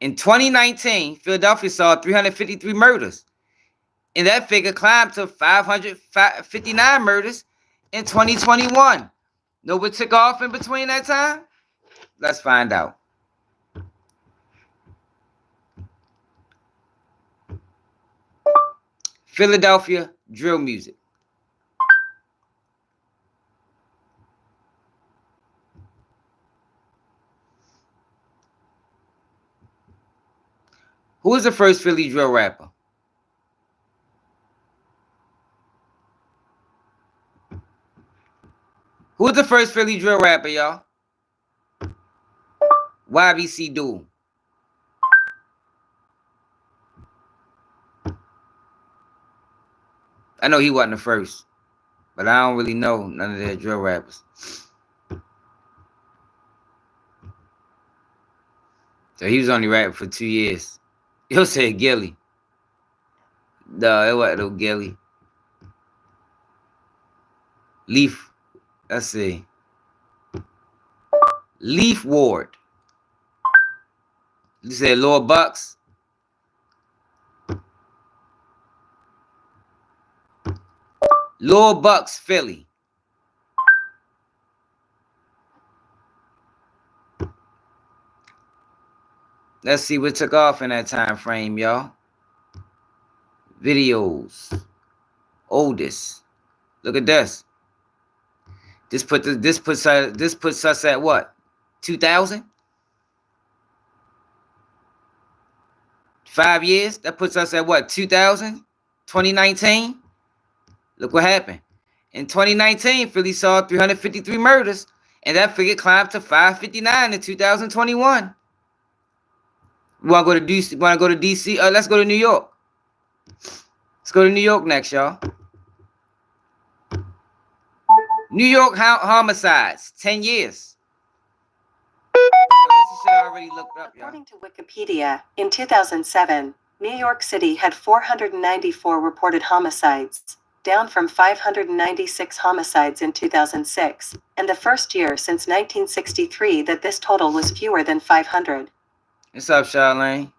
In 2019, Philadelphia saw 353 murders. And that figure climbed to 559 murders in 2021. Know what took off in between that time? Let's find out. Philadelphia drill music. Who was the first Philly drill rapper? Who was the first Philly drill rapper, y'all? YBC Duel. I know he wasn't the first, but I don't really know none of their drill rappers. So he was only rapping for 2 years. You'll say Gilly. No, it wasn't no Gilly. Leaf. Let's see. Leaf Ward. You said Lord Bucks. Lord Bucks, Philly. Let's see what took off in that time frame, y'all. Videos. Oldest. Look at this. This puts us at what? 2000? 5 years? That puts us at what? 2000? 2019? Look what happened. In 2019, Philly saw 353 murders, and that figure climbed to 559 in 2021. We want to go to DC? Want to go to DC? Let's go to New York. Let's go to New York next, y'all. New York homicides, 10 years. So this is shit I already looked up, y'all. According to Wikipedia, in 2007, New York City had 494 reported homicides, down from 596 homicides in 2006, and the first year since 1963 that this total was fewer than 500. What's up, Charlene?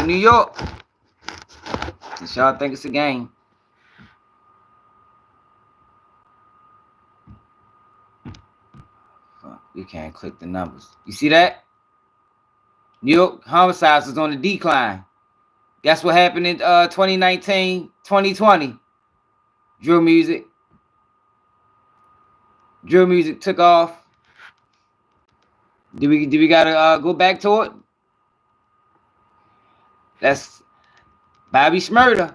New York. Since y'all think it's a game. Fuck, we can't click the numbers. You see that? New York homicides was on the decline. Guess what happened in 2019, 2020? Drill music Drill music took off. Do we gotta go back to it? That's Bobby Shmurda.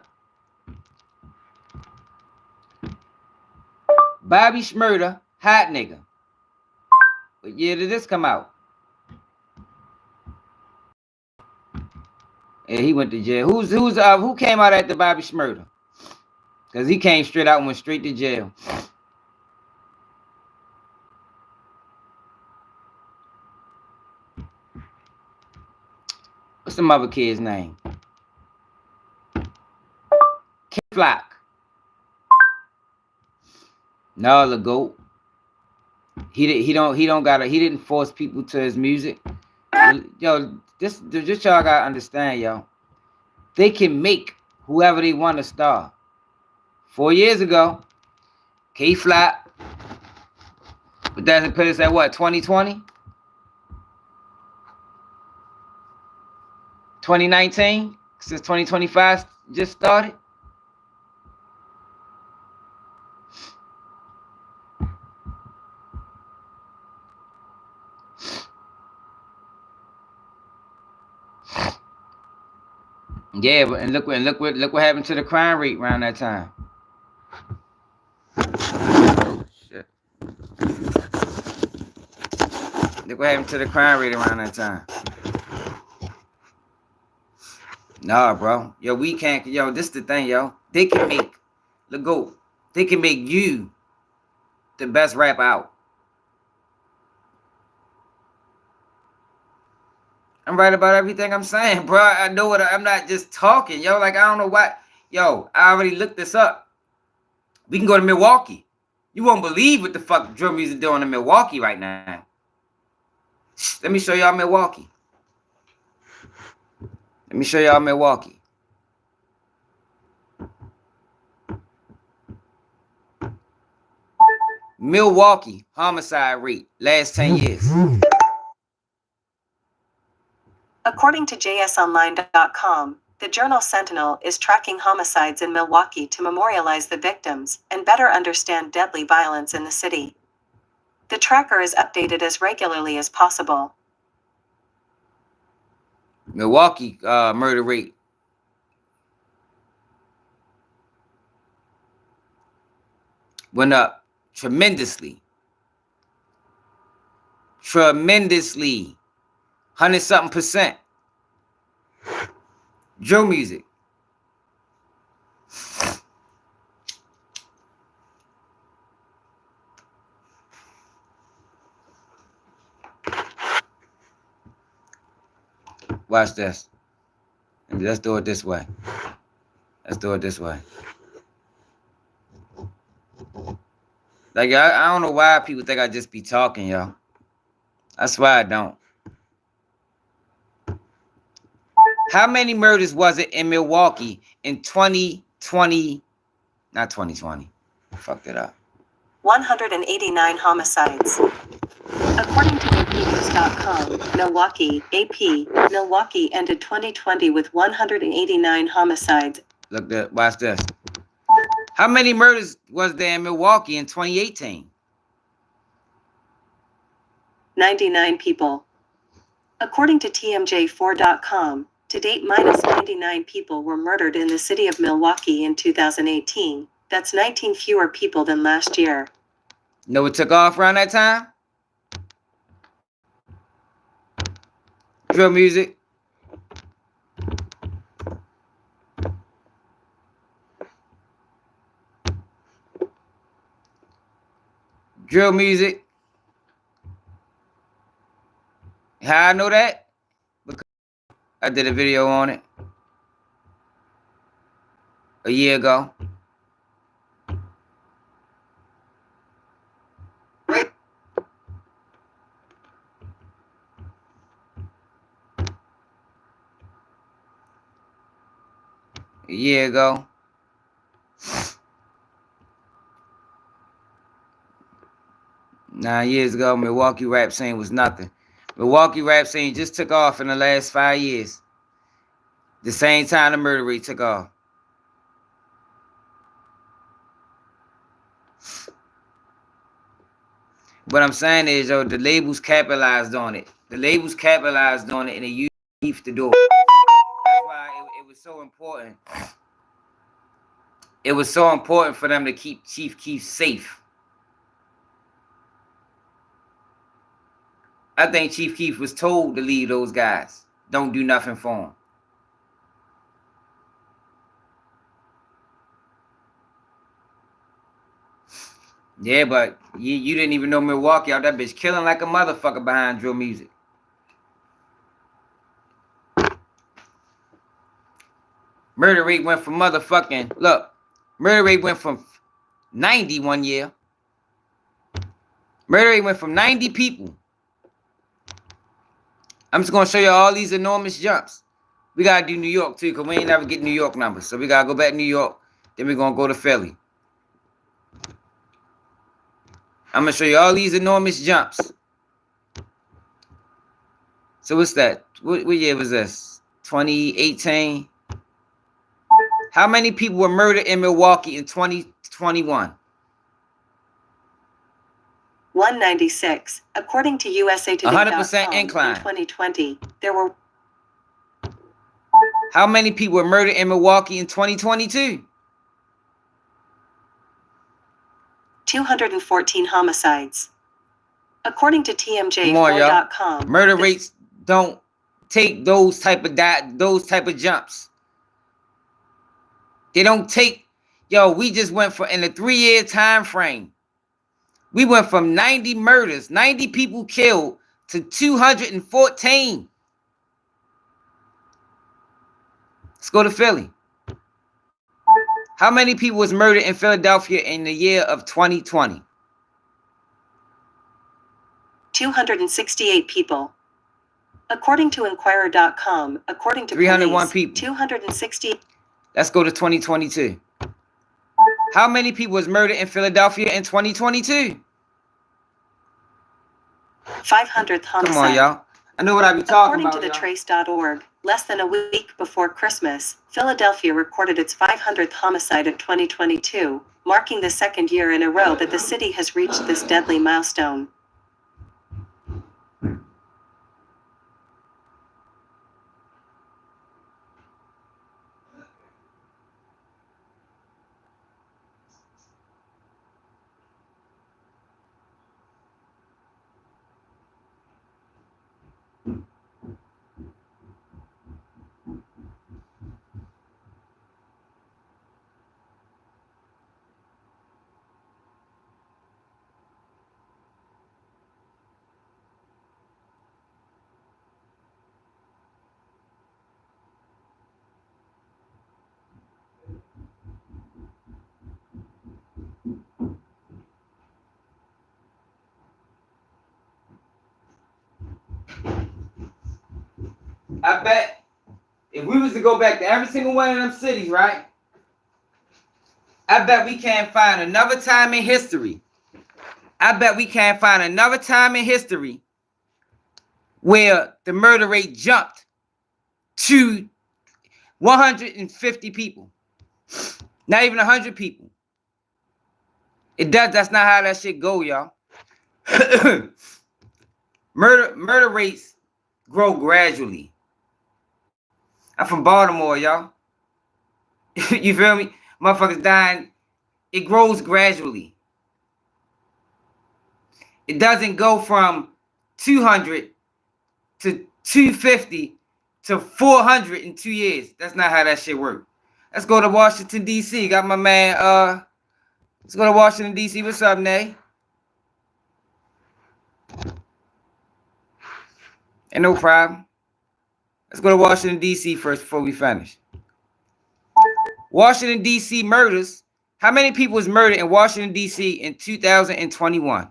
Bobby Shmurda, hot nigga. What year did this come out? Yeah, he went to jail. Who came out after Bobby Shmurda? Cause he came straight out and went straight to jail. What's the mother kid's name? Keef. No, the GOAT. He didn't force people to his music. Yo, just y'all gotta understand, yo. They can make whoever they want to star. 4 years ago, Keef, but that put us at what, 2020? 2019? Since 2025 just started? Yeah, but look what happened to the crime rate around that time. Oh shit. Look what happened to the crime rate around that time. Nah, bro. Yo, we can't. Yo, this the thing, yo. They can make the GOAT. They can make you the best rapper out. I'm right about everything I'm saying, bro. I know what I'm not just talking, yo. Like, I don't know why. Yo, I already looked this up. We can go to Milwaukee. You won't believe what the fuck drill music doing in Milwaukee right now. Let me show y'all Milwaukee. Let me show y'all Milwaukee. Milwaukee homicide rate last 10 years. According to jsonline.com, the Journal Sentinel is tracking homicides in Milwaukee to memorialize the victims and better understand deadly violence in the city. The tracker is updated as regularly as possible. Milwaukee murder rate. Went up tremendously. 100-something%. Drill music. Watch this. Let's do it this way. Let's do it this way. Like, I don't know why people think I just be talking, y'all. I swear I don't. How many murders was it in Milwaukee in 2020? Not 2020. Fucked it up. 189 homicides. According to ADAM22.com, Milwaukee ended 2020 with 189 homicides. Watch this. How many murders was there in Milwaukee in 2018? 99 people. According to TMJ4.com, to date, minus 99 people were murdered in the city of Milwaukee in 2018. That's 19 fewer people than last year. Know what took off around that time? Drill music. Drill music. How I know that? Because I did a video on it a year ago. A year ago. 9 years ago, Milwaukee rap scene was nothing. Milwaukee rap scene just took off in the last 5 years. The same time the murder rate took off. What I'm saying is, yo, the labels capitalized on it. The labels capitalized on it, and they used Keef to do it. That's why it was so important. It was so important for them to keep Chief Keef safe. I think Chief Keef was told to leave those guys. Don't do nothing for him. Yeah, but you didn't even know Milwaukee out that bitch killing like a motherfucker behind drill music. Murder rate went from motherfucking, look, murder rate went from 90 one year. Murder rate went from 90 people. I'm just going to show you all these enormous jumps. We got to do New York too, because we ain't never get New York numbers. So we got to go back to New York. Then we're going to go to Philly. I'm going to show you all these enormous jumps. So what's that? What year was this? 2018? How many people were murdered in Milwaukee in 2021? 196. According to USA Today. 100% incline. In 2020, there were. How many people were murdered in Milwaukee in 2022? 214 homicides. According to TMJ4.com. Murder rates don't take those type of jumps. They don't take, yo, we just went for, in a 3-year time frame, we went from 90 murders, 90 people killed, to 214. Let's go to Philly. How many people was murdered in Philadelphia in the year of 2020? 268 people. According to Inquirer.com, according to 301 police, people. 260. Let's go to 2022. How many people was murdered in Philadelphia in 2022? 500th homicide. Come on, y'all. I know what I be talking According about. to the y'all. trace.org, less than a week before Christmas, Philadelphia recorded its 500th homicide of 2022, marking the second year in a row that the city has reached this deadly milestone. I bet if we was to go back to every single one of them cities, right? I bet we can't find another time in history. I bet we can't find another time in history where the murder rate jumped to 150 people. Not even 100 people. That's not how that shit go, y'all. Murder rates grow gradually. I'm from Baltimore, y'all. You feel me? Motherfuckers dying. It grows gradually. It doesn't go from 200 to 250 to 400 in 2 years. That's not how that shit works. Let's go to Washington, D.C. Got my man, let's go to Washington, D.C. What's up, Nay? Ain't no problem. Let's go to Washington, D.C. first before we finish. Washington, D.C. murders. How many people was murdered in Washington, D.C. in 2021?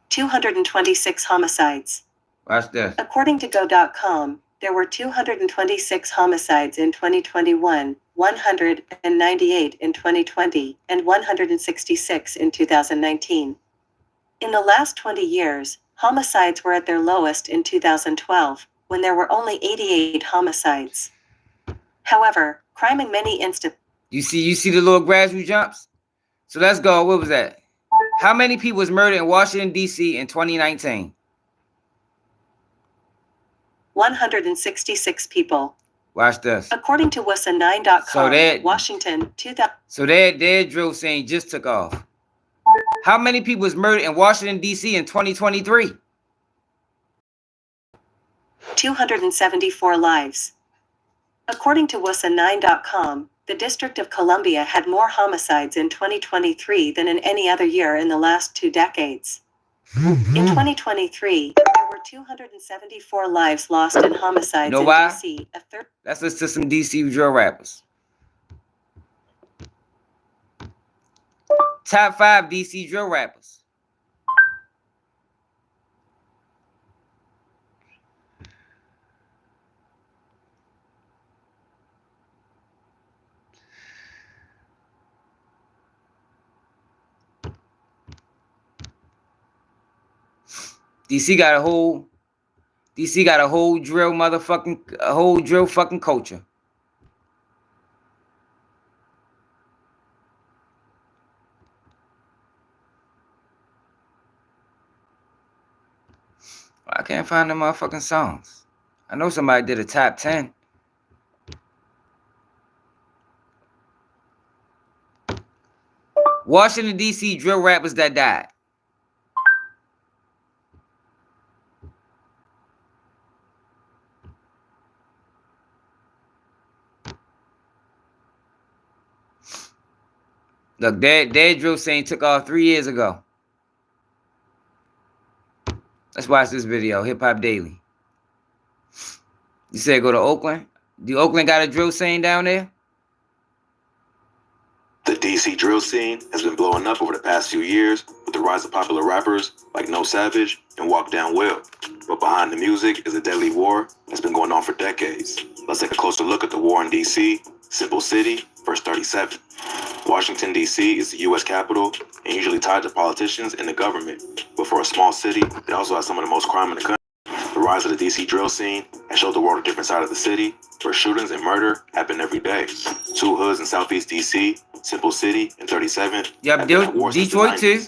226 homicides. Watch this. According to Go.com, there were 226 homicides in 2021, 198 in 2020, and 166 in 2019. In the last 20 years, homicides were at their lowest in 2012, when there were only 88 homicides. However, crime in many instances. You see the little gradual jumps? So let's go. What was that? How many people was murdered in Washington, D.C. in 2019? 166 people. Watch this. According to WACK100.com, So Washington, 2000. So their drill scene just took off. How many people was murdered in Washington, D.C. in 2023? 274 lives. According to WACK100.com, the District of Columbia had more homicides in 2023 than in any other year in the last 2 decades. In 2023, there were 274 lives lost in homicides You know in why? D.C. Let's listen to some D.C. drill rappers. Top 5 D.C. drill rappers. DC got a whole drill fucking culture. I can't find the motherfucking songs. I know somebody did a top 10. Washington, D.C. drill rappers that died. Look, their drill scene took off 3 years ago. Let's watch this video, Hip Hop Daily. You said go to Oakland? Do Oakland got a drill scene down there? The DC drill scene has been blowing up over the past few years with the rise of popular rappers like No Savage and Walk. But behind the music is a deadly war that's been going on for decades. Let's take a closer look at the war in DC, Simple City, verse 37. Washington, D.C. is the U.S. capital and usually tied to politicians and the government. But for a small city, it also has some of the most crime in the country. The rise of the D.C. drill scene has showed the world a different side of the city, where shootings and murder happen every day. 2 hoods in Southeast D.C., Simple City, and 37th. Yep, Detroit too.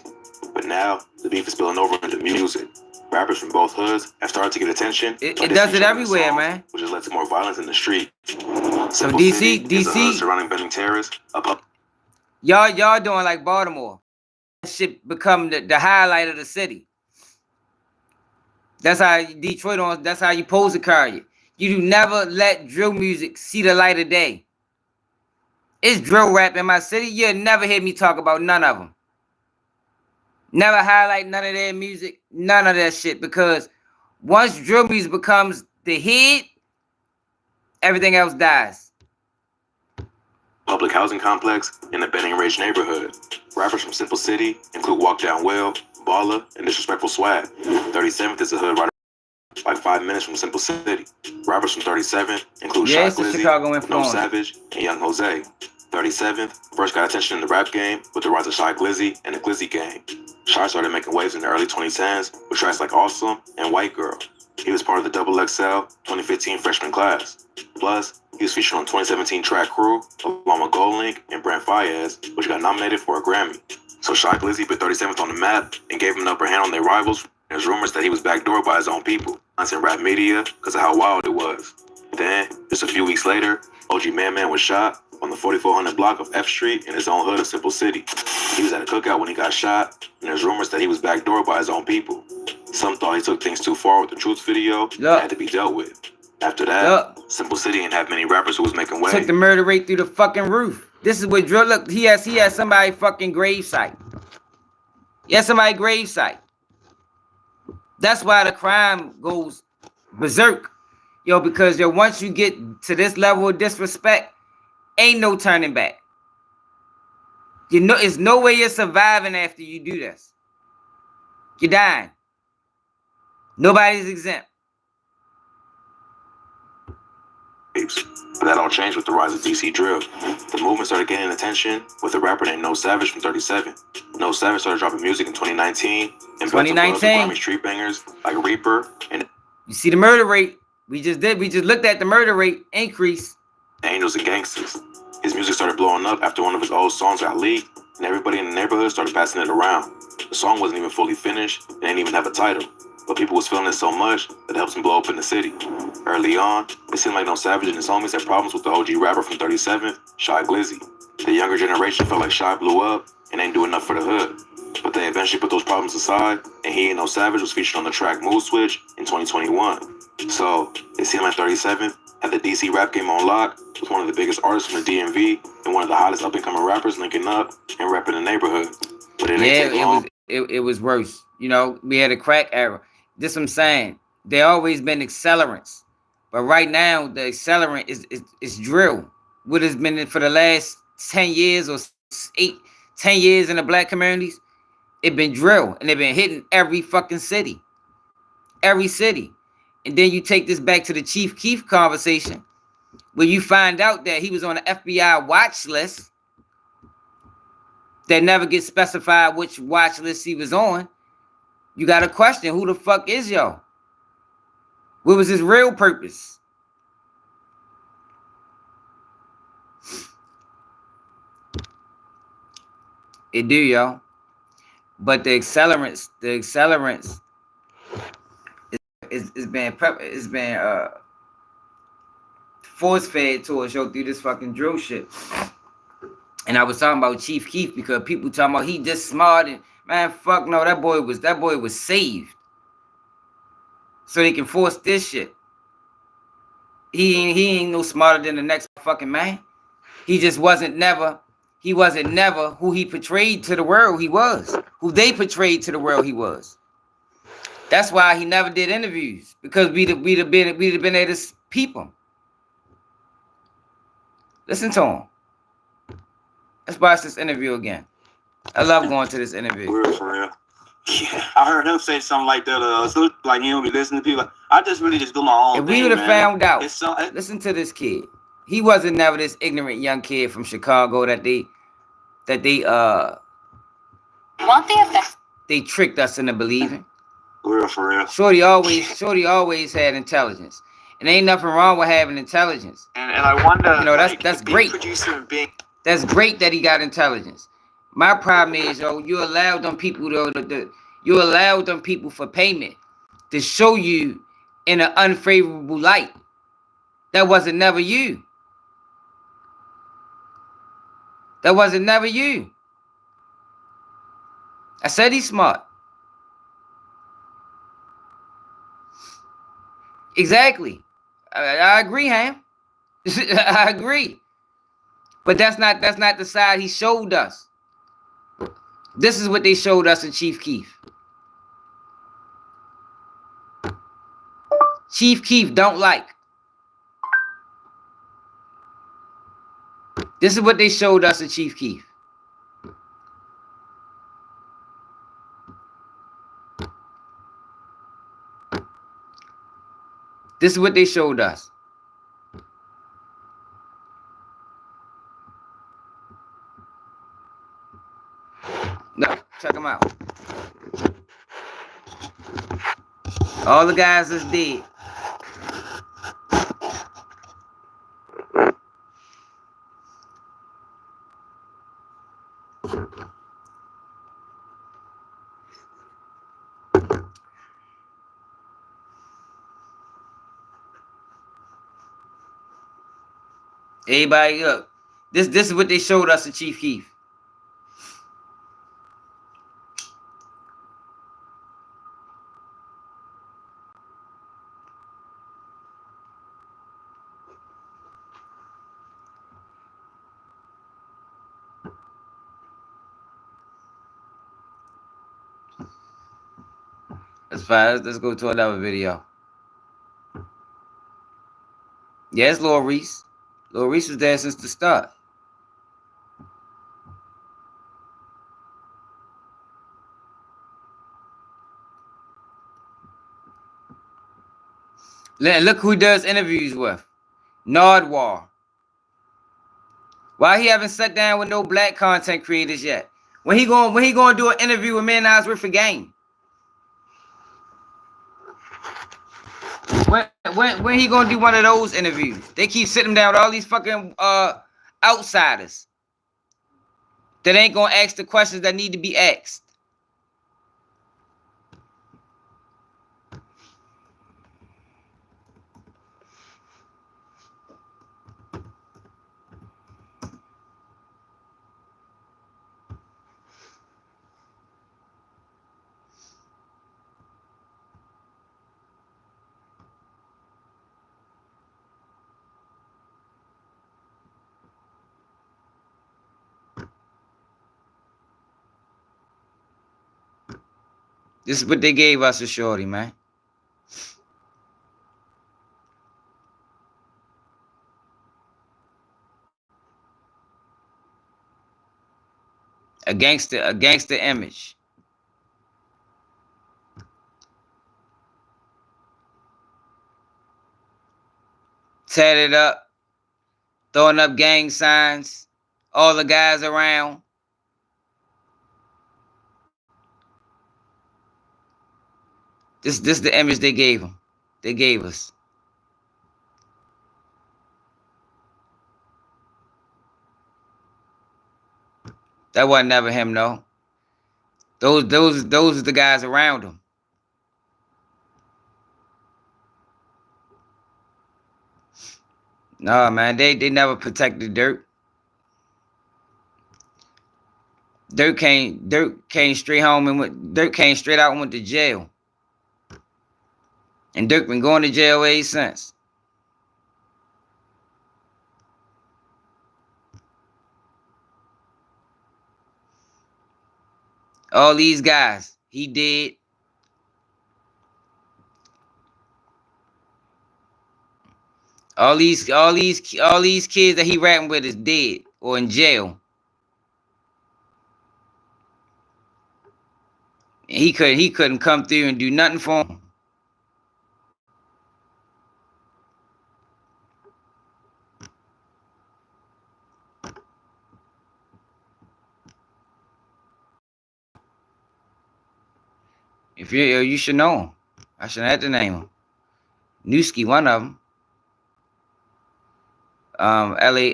But now, the beef is spilling over into music. Rappers from both hoods have started to get attention. It does it everywhere, songs, man. Which has led to more violence in the street. So Simple DC City is the hood surrounding Benning Terrace, y'all doing like Baltimore. That shit become the highlight of the city. That's how Detroit on. That's how you pose a carry. You do never let drill music see the light of day. It's drill rap in my city. You'll never hear me talk about none of them. Never highlight none of their music, none of that shit. Because once drill music becomes the hit, everything else dies. Public housing complex in the Benning Ridge neighborhood. Rappers from Simple City include Walk Down Well, Baller, and Disrespectful Swag. 37th is a hood right like 5 minutes from Simple City. Rappers from 37th include Shock Glizzy, No Savage, and Young Jose. 37th first got attention in the rap game with the rise of Shy Glizzy and the Glizzy Gang. Shy started making waves in the early 2010s with tracks like Awesome and White Girl. He was part of the XXL 2015 freshman class. Plus, he was featured on 2017 track Crew along with Gold Link and Brent Fayez, which got nominated for a Grammy. So Shy Glizzy put 37th on the map and gave him an upper hand on their rivals. There's rumors that he was backdoored by his own people, not in rap media because of how wild it was. Then, just a few weeks later, OG Man was shot on the 4400 block of F Street in his own hood of Simple City. He was at a cookout when he got shot, and there's rumors that he was backdoored by his own people. Some thought he took things too far with the Truth video and had to be dealt with. After that, Simple City didn't have many rappers who was making waves. Took the murder rate through the fucking roof. This is what drill. Look, he has somebody fucking gravesite. He has somebody gravesite. That's why the crime goes berserk, yo. Because once you get to this level of disrespect, ain't no turning back. You know, it's no way you're surviving after you do this. You're dying. Nobody's exempt. But that all changed with the rise of DC drill. The movement started gaining attention with a rapper named No Savage from 37. No Savage started dropping music in 2019 and built up Grammy street bangers like Reaper and you see the murder rate. We just looked at the murder rate increase. Angels and Gangsters. His music started blowing up after one of his old songs got leaked, and everybody in the neighborhood started passing it around. The song wasn't even fully finished, and didn't even have a title, but people was feeling it so much that it helped him blow up in the city. Early on, it seemed like No Savage and his homies had problems with the OG rapper from 37, Shy Glizzy. The younger generation felt like Shy blew up and ain't do enough for the hood. But they eventually put those problems aside, and he and No Savage was featured on the track Mood Switch in 2021. So, it seemed like 37 had the DC rap game on lock, was one of the biggest artists from the DMV, and one of the hottest up-and-coming rappers linking up and repping the neighborhood. But it didn't take long. It was worse. You know, we had a crack era. This what I'm saying. There always been accelerants. But right now, the accelerant is drill. What has been for the last 10 years or 10 years in the black communities, it been drill. And they've been hitting every fucking city. Every city. And then you take this back to the Chief Keef conversation, where you find out that he was on the FBI watch list that never gets specified which watch list he was on. You got to question, who the fuck is y'all? What was his real purpose? It do, y'all. But the accelerants it's been force fed to us, yo, through this fucking drill shit. And I was talking about Chief Keef because people talking about he just smart, and man, fuck no, that boy was saved. So they can force this shit. He ain't no smarter than the next fucking man. He just wasn't never who he portrayed to the world he was. Who they portrayed to the world he was. That's why he never did interviews, because we'd have been able to peep him. Listen to him. Let's watch this interview again. I love going to this interview. Real for real. Yeah, I heard him say something like that. So like you don't be listening to people. I just really just do my own thing. If we would have found out, listen to this kid. He wasn't never this ignorant young kid from Chicago that they want the effect. They tricked us into believing. Real for real. Shorty always had intelligence. And ain't nothing wrong with having intelligence. And I wonder, you know, that's great. That's great that he got intelligence. My problem is, yo, you allowed them people you allowed them people for payment to show you in an unfavorable light. That wasn't never you. That wasn't never you. I said he's smart. Exactly. I agree, Ham. I agree. But that's not the side he showed us. This is what they showed us in Chief Keef. Chief Keef don't like. This is what they showed us in Chief Keef. This is what they showed us. No, check them out. All the guys is dead. Everybody up. This is what they showed us in Chief Keef. That's fine. Let's go to another video. Yes, Lil Reese. Lil Reese was there since the start. Look who he does interviews with. Nardwar. Why he haven't sat down with no black content creators yet? When he going to do an interview with Man Eyes with a Game? When he gonna do one of those interviews? They keep sitting down with all these fucking outsiders. that ain't gonna ask the questions that need to be asked. This is what they gave us a shorty, man. A gangster image. Tatted up, throwing up gang signs, all the guys around. This the image they gave him. They gave us. That wasn't never him, though. Those are the guys around him. No, man, they never protected Durk. Durk came straight home and Durk came straight out and went to jail. And Durk been going to jail ever since. All these guys, he did. All these kids that he rapping with is dead or in jail. And he couldn't come through and do nothing for him. If you should know him. I shouldn't have to name him. Newski, one of them. L.A.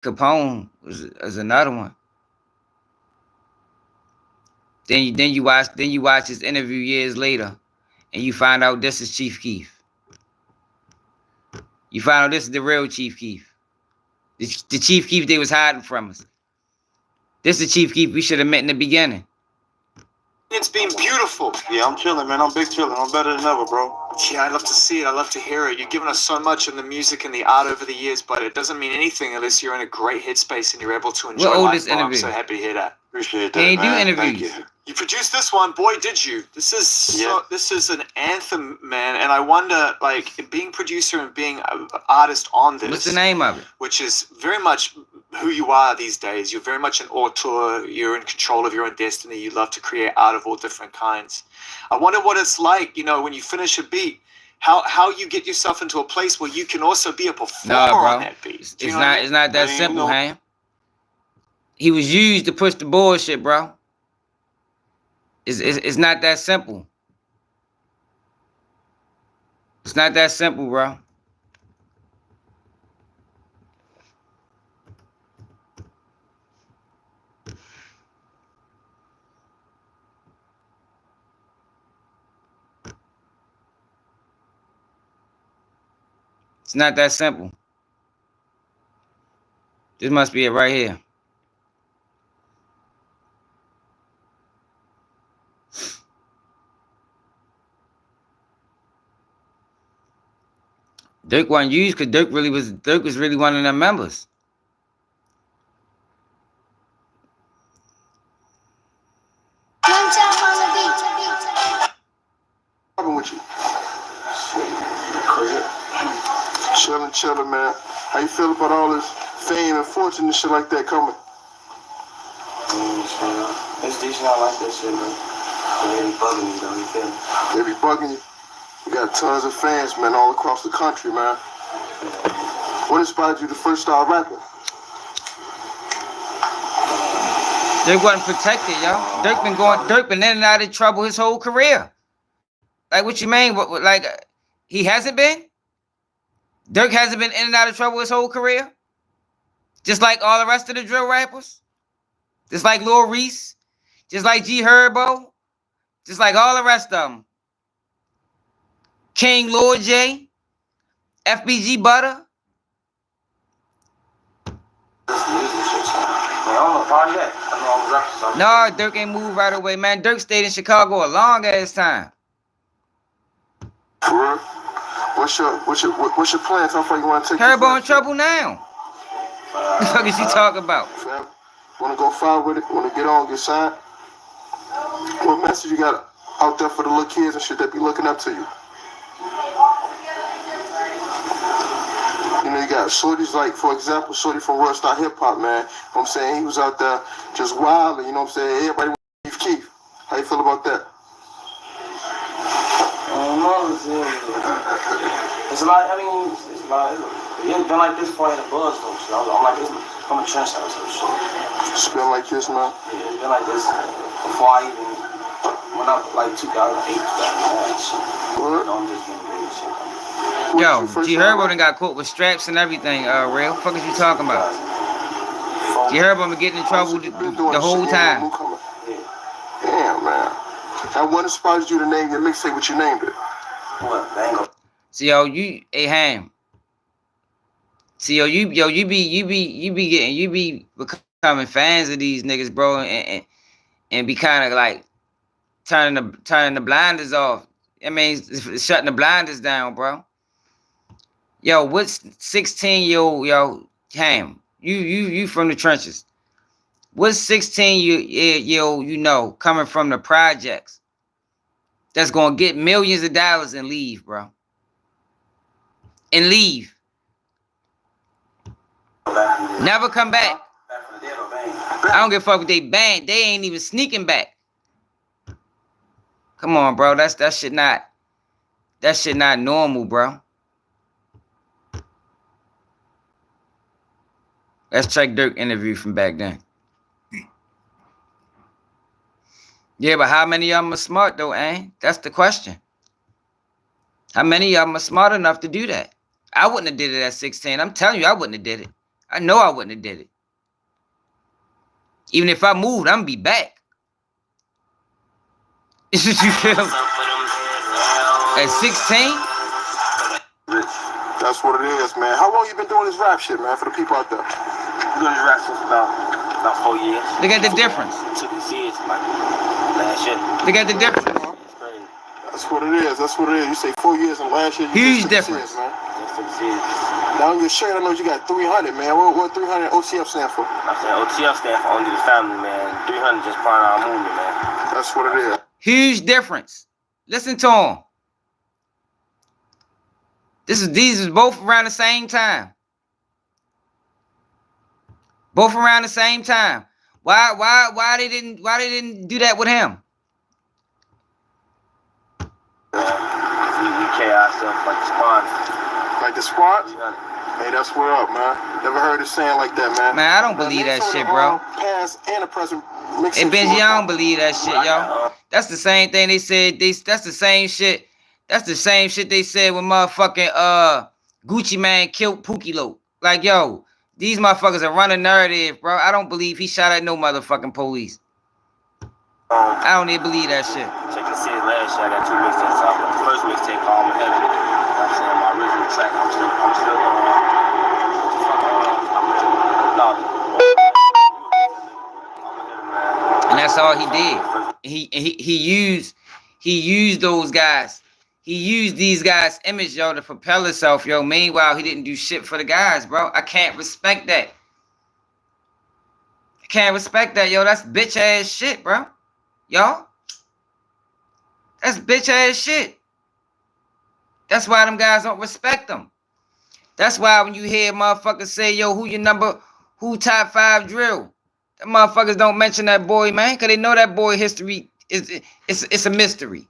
Capone was another one. Then you watch his interview years later, and you find out this is Chief Keef. You find out this is the real Chief Keef. The Chief Keef they was hiding from us. This is the Chief Keef we should have met in the beginning. It's been beautiful. Yeah, I'm chilling, man. I'm big chilling. I'm better than ever, bro. Yeah, I love to see it. I love to hear it. You've given us so much in the music and the art over the years, but it doesn't mean anything unless you're in a great headspace and you're able to enjoy What life. oldest Bro. I'm interview? so happy to hear that. Appreciate that, They ain't do man. interviews. Thank you. You produced this one, boy, did you? This is Yeah. this is an anthem, man. And I wonder, like, being producer and being an artist on this. What's the name of it? Which is very much who you are these days. You're very much an auteur. You're in control of your own destiny. You love to create art of all different kinds. I wonder what it's like, when you finish a beat, how you get yourself into a place where you can also be a performer No, bro. on that beat. It's not that Man, simple, man. He was used to push the bullshit, bro. It's not that simple. It's not that simple, bro. It's not that simple. This must be it right here. Durk wasn't used because Durk was really one of them members. What's with you? Chilling, man. How you feel about all this fame and fortune and shit like that coming? It's decent. I like that shit, man. They be bugging me, though. You feel me? They be bugging you. You got tons of fans, man, all across the country, man. What inspired you to first start rapping? Durk wasn't protected, yo. Durk been in and out of trouble his whole career. Like, what you mean? Like, he hasn't been? Durk hasn't been in and out of trouble his whole career? Just like all the rest of the drill rappers? Just like Lil Reese, just like G Herbo, just like all the rest of them. King Lord J, FBG Butter. No, Durk ain't moved right away, man. Durk stayed in Chicago a long ass time. For real? What's your plan? How far you want to take? Herbo in trouble now. What the fuck is you talking about? Want to go far with it? Want to get on, get signed? What message you got out there for the little kids and shit that be looking up to you? You know, you got shorties like, for example, Shorty from Rockstar Hip Hop, man. You know what I'm saying? He was out there just wilding, you know what I'm saying? Everybody wants Keef. How you feel about that? It's a lot, I mean, it's a lot. It's been like this before in the buzz, though. So I'm like this from a trench house or shit. It's been like this, man? Yeah, it's been like this before I even went up, like 2008, 2009 shit. What? I'm just getting ready shit. Yo, G Herbo done got caught with straps and everything, real. What the fuck is you talking about? G Herbo been getting in trouble the whole time. Damn, man. I what inspired you to name your mixtape what you named it? What? See, yo, you, hey, Ham. See, yo, you be becoming fans of these niggas, bro, and be kind of like turning the blinders off. I mean, shutting the blinders down, bro. Yo, what's 16-year-old, yo, Ham? You from the trenches. What's 16-year-old, you know, coming from the projects that's gonna get millions of dollars and leave, bro? And leave. Never come back. I don't give a fuck if they banned. They ain't even sneaking back. Come on, bro. That shit not normal, bro. Let's check Durk interview from back then. Yeah, but how many of them are smart though, eh? That's the question. How many of them are smart enough to do that? I wouldn't have did it at 16. I'm telling you, I wouldn't have did it. I know I wouldn't have did it. Even if I moved, I'm gonna be back. You feel me? At 16? That's what it is, man. How long you been doing this rap shit, man, for the people out there? I'm doing this rap shit for about 4 years. Look at the difference. Took it serious, like last year. Look at the difference. It's crazy. That's what it is. That's what it is. You say 4 years and last year you huge just took it difference, serious, man. Just took it serious. Now on your shirt, I know you got 300, man. What 300 OTF stand for? I'm saying OTF stand for Only the Family, man. 300 just part of our movement, man. That's what it is. Huge difference. Listen to them. These is both around the same time. Both around the same time. Why they didn't do that with him? We carry ourselves like the sponsors. Like the squad? Hey, that's what up, man. Never heard it saying like that, man. Man, I don't believe that shit, bro. Past and the present. Hey, Benji, I don't believe that shit, yo. That's the same thing they said. That's the same shit. That's the same shit they said when motherfucking Gucci Man killed Pookie Loc. Like, yo, these motherfuckers are running narrative, bro. I don't believe he shot at no motherfucking police. I don't even believe that shit. Check the series last year. I got 2 mixtapes out. The first mixtape called My Heaven. I'm saying my original track. I'm still and that's all he did. He used those guys. He used these guys' image, yo, to propel himself, yo. Meanwhile, he didn't do shit for the guys, bro. I can't respect that. I can't respect that, yo. That's bitch ass shit, bro. Y'all. That's bitch ass shit. That's why them guys don't respect them. That's why when you hear motherfuckers say, yo, who top 5 drill? Them motherfuckers don't mention that boy, man, because they know that boy history it's a mystery.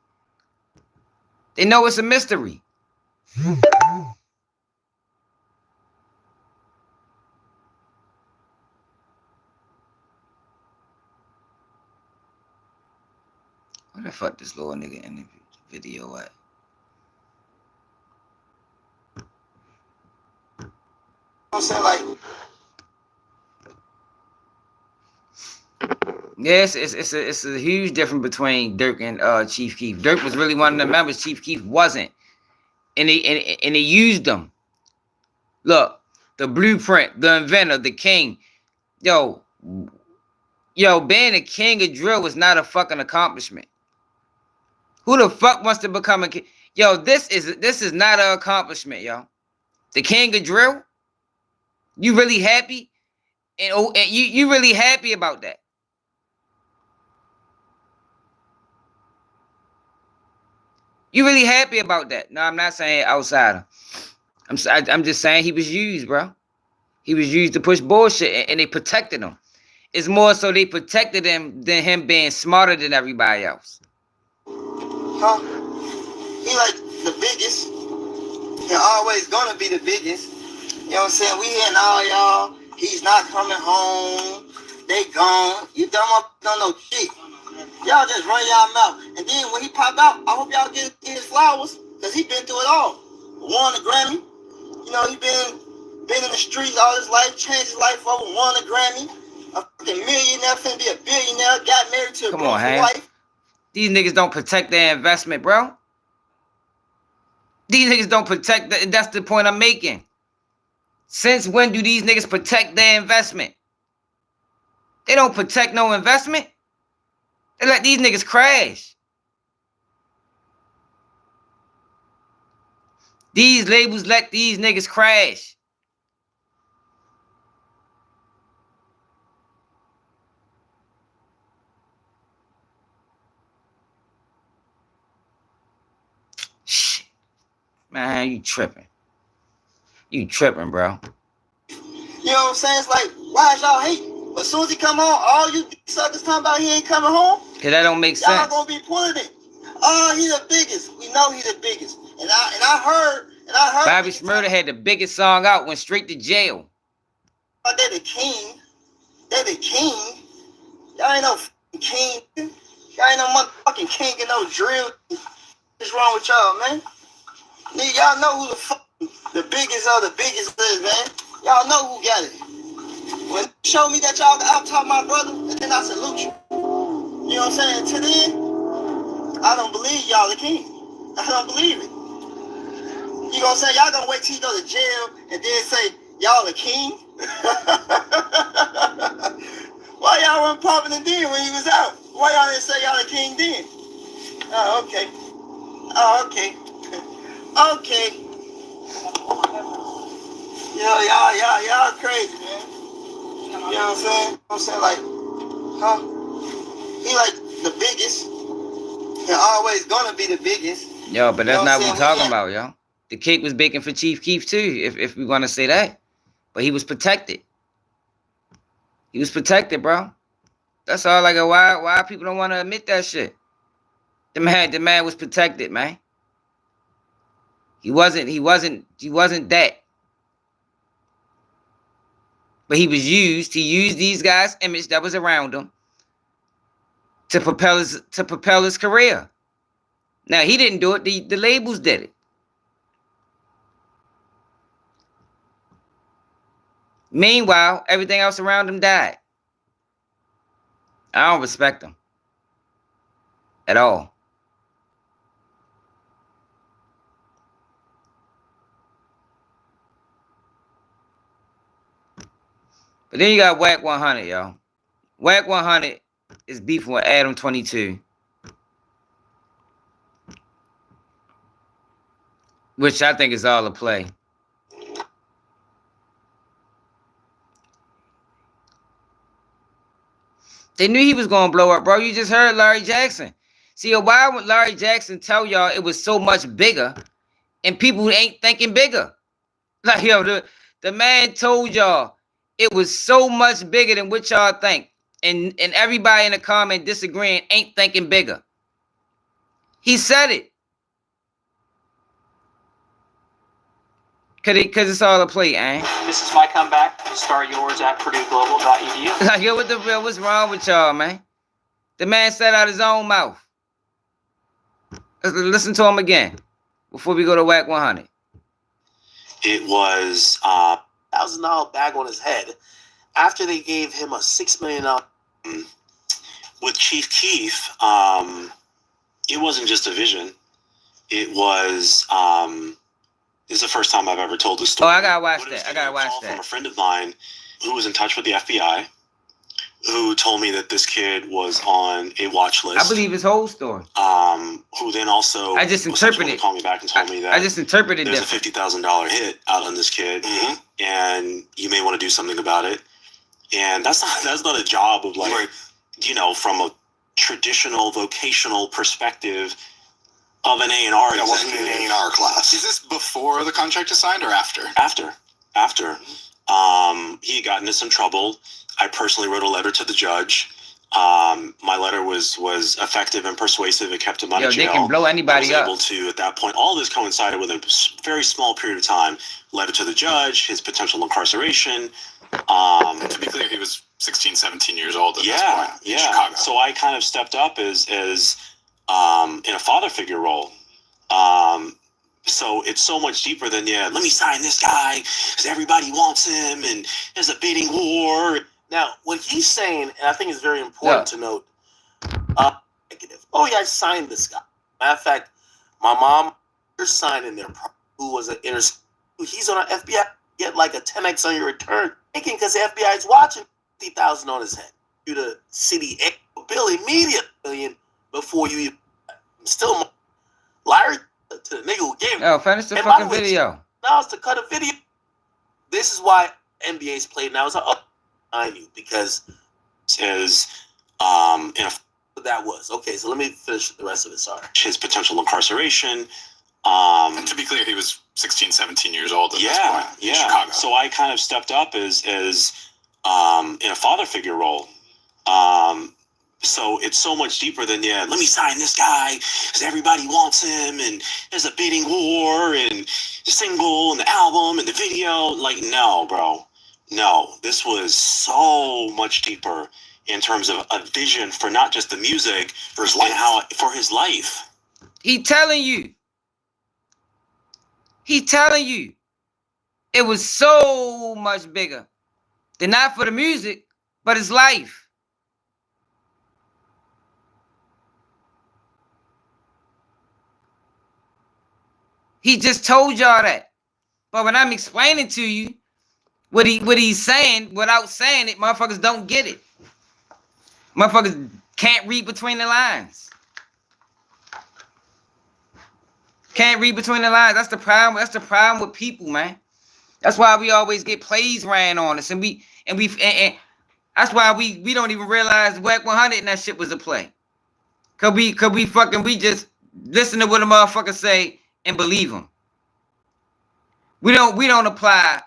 They know it's a mystery. Where the fuck this little nigga in the video at? I'm saying, like, Yes, it's a huge difference between Durk and Chief Keef. Durk was really one of the members. Chief Keef wasn't, and they used them. Look, the blueprint, the inventor, the king. Yo, being a king of drill was not a fucking accomplishment. Who the fuck wants to become a king? Yo, this is not an accomplishment, yo. The king of drill. You really happy? And you really happy about that? You really happy about that? No, I'm not saying outsider. I'm just saying he was used, bro. He was used to push bullshit, and they protected him. It's more so they protected him than him being smarter than everybody else. Huh? He like the biggest. He always gonna be the biggest. You know what I'm saying? We hearing all y'all. He's not coming home. They gone. You dumb up don't know shit. Y'all just run y'all mouth. And then when he pop out, I hope y'all get his flowers, because he been through it all. Won a Grammy. You know, he been in the streets all his life, changed his life over, won a Grammy. A fucking millionaire, finna be a billionaire, got married to a beautiful wife. These niggas don't protect their investment, bro. These niggas don't protect that's the point I'm making. Since when do these niggas protect their investment? They don't protect no investment. They let these niggas crash. These labels let these niggas crash. Shit. Man, you tripping. You tripping, bro. You know what I'm saying? It's like, why is y'all hate? But as soon as he come home, all you suckers talking about he ain't coming home. Cause that don't make sense. Y'all gonna be pulling it. Oh, he the biggest. We know he the biggest. And I heard. Bobby Shmurda had the biggest song out, went straight to jail. They the king. They the king. Y'all ain't no fucking king. Y'all ain't no motherfucking king and no drill. What's wrong with y'all, man? Nigga, y'all know who the fuck the biggest of the biggest is, man. Y'all know who got it. When you show me that y'all out talk my brother, and then I salute you. You know what I'm saying? To then, I don't believe y'all the king. I don't believe it. You know what I'm saying? Y'all gonna wait till you go to jail and then say y'all the king? Why y'all weren't popping it then when he was out? Why y'all didn't say y'all the king then? Oh, okay. Oh, okay. Okay. Yo, y'all crazy, man. You know what I'm saying? I'm saying, like, huh? He like the biggest. He always gonna be the biggest. Yo, but that's not what we're talking about, yo. The cake was baking for Chief Keef too, if we want to say that. But he was protected. He was protected, bro. That's all. Like, why people don't want to admit that shit? The man was protected, man. He wasn't that. But he was used. He used these guys' image that was around him to propel his career. Now he didn't do it. The labels did it. Meanwhile, everything else around him died. I don't respect him at all. But then you got WACK100, y'all. WACK100 is beefing with ADAM22, which I think is all a play. They knew he was going to blow up, bro. You just heard Larry Jackson. See, why would Larry Jackson tell y'all it was so much bigger and people ain't thinking bigger? Like, yo, the man told y'all it was so much bigger than what y'all think. And everybody in the comment disagreeing ain't thinking bigger. He said it. Cause it's all a play, eh? This is my comeback. Start yours at PurdueGlobal.edu. Like, yo, what's wrong with y'all, man? The man said out his own mouth. Listen to him again before we go to WACK100. It was $1,000 bag on his head after they gave him a $6 million. with Chief Keef, it wasn't just a vision. It was, this is the first time I've ever told this story. Oh, I gotta watch that. I gotta watch that. From a friend of mine who was in touch with the FBI, who told me that this kid was on a watch list. I believe his whole story. Who then also I just interpreted. Called me back and told me that I just interpreted there's a $50,000 hit out on this kid, and you may want to do something about it. And that's not a job of like, you know, from a traditional vocational perspective of an A&R. That wasn't an A&R class. Is this before the contract is signed or after? After. He had gotten into some trouble. I personally wrote a letter to the judge. My letter was effective and persuasive. It kept him out of jail. They can blow anybody up. I was able to, at that point, all this coincided with a very small period of time. Letter to the judge, his potential incarceration. To be clear, he was 16, 17 years old at this point in Chicago. So I kind of stepped up as in a father figure role. So it's so much deeper than, let me sign this guy because everybody wants him and there's a bidding war. Now, what he's saying, and I think it's very important to note, I signed this guy. Matter of fact, my mom is signing there, who was an he's on an FBI, get like a 10x on your return, thinking because the FBI is watching, 50,000 on his head. You the city bill immediately before you even, still Larry to the nigga who gave it. Finish the fucking video. Now it's to cut a video. This is why NBA's played now. It's like, I knew because that was okay. So let me finish the rest of it. Sorry. His potential incarceration. And to be clear, he was 16, 17 years old at this point in Chicago. So I kind of stepped up as in a father figure role. So it's so much deeper than, let me sign this guy because everybody wants him and there's a bidding war and the single and the album and the video. Like, no, bro. No, this was so much deeper in terms of a vision for not just the music, for his life. For his life. He telling you. It was so much bigger. Than not for the music, but his life. He just told y'all that. But when I'm explaining to you what he's saying without saying it, motherfuckers don't get it. Motherfuckers can't read between the lines. Can't read between the lines. That's the problem. That's the problem with people, man. That's why we always get plays ran on us, and that's why we don't even realize WACK100 and that shit was a play. Cause we just listen to what a motherfucker say and believe him. We don't apply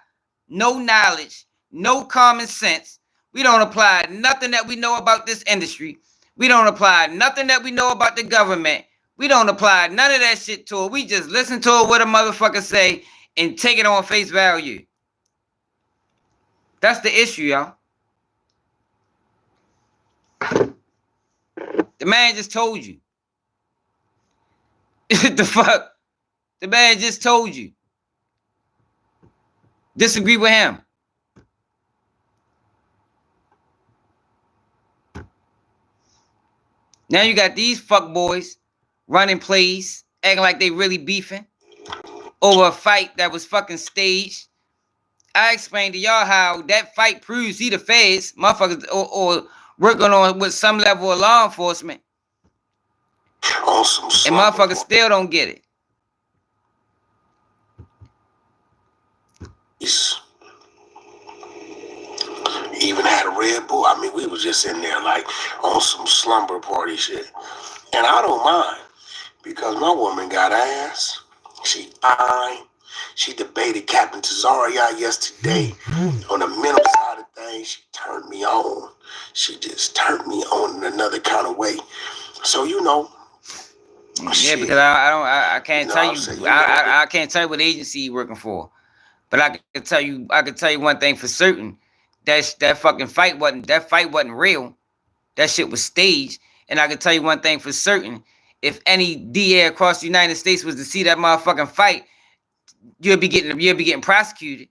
no knowledge, no common sense. We don't apply nothing that we know about this industry. We don't apply nothing that we know about the government. We don't apply none of that shit to it. We just listen to what a motherfucker say and take it on face value. That's the issue, y'all. The man just told you. The fuck? The man just told you. Disagree with him. Now you got these fuck boys running plays, acting like they really beefing over a fight that was fucking staged. I explained to y'all how that fight proves he the feds, motherfuckers, or working on with some level of law enforcement. Awesome. And motherfuckers still don't get it. He even had a Red Bull. I mean, we was just in there like on some slumber party shit. And I don't mind because my woman got ass. She fine. She debated Captain Tazariak yesterday on the mental side of things. She turned me on. She just turned me on in another kind of way. So, you know. Yeah, shit. Because I can't tell you. I can't tell you what agency you're working for. But I can tell you one thing for certain. That fucking fight wasn't real. That shit was staged. And I can tell you one thing for certain. If any DA across the United States was to see that motherfucking fight, you'll be getting prosecuted.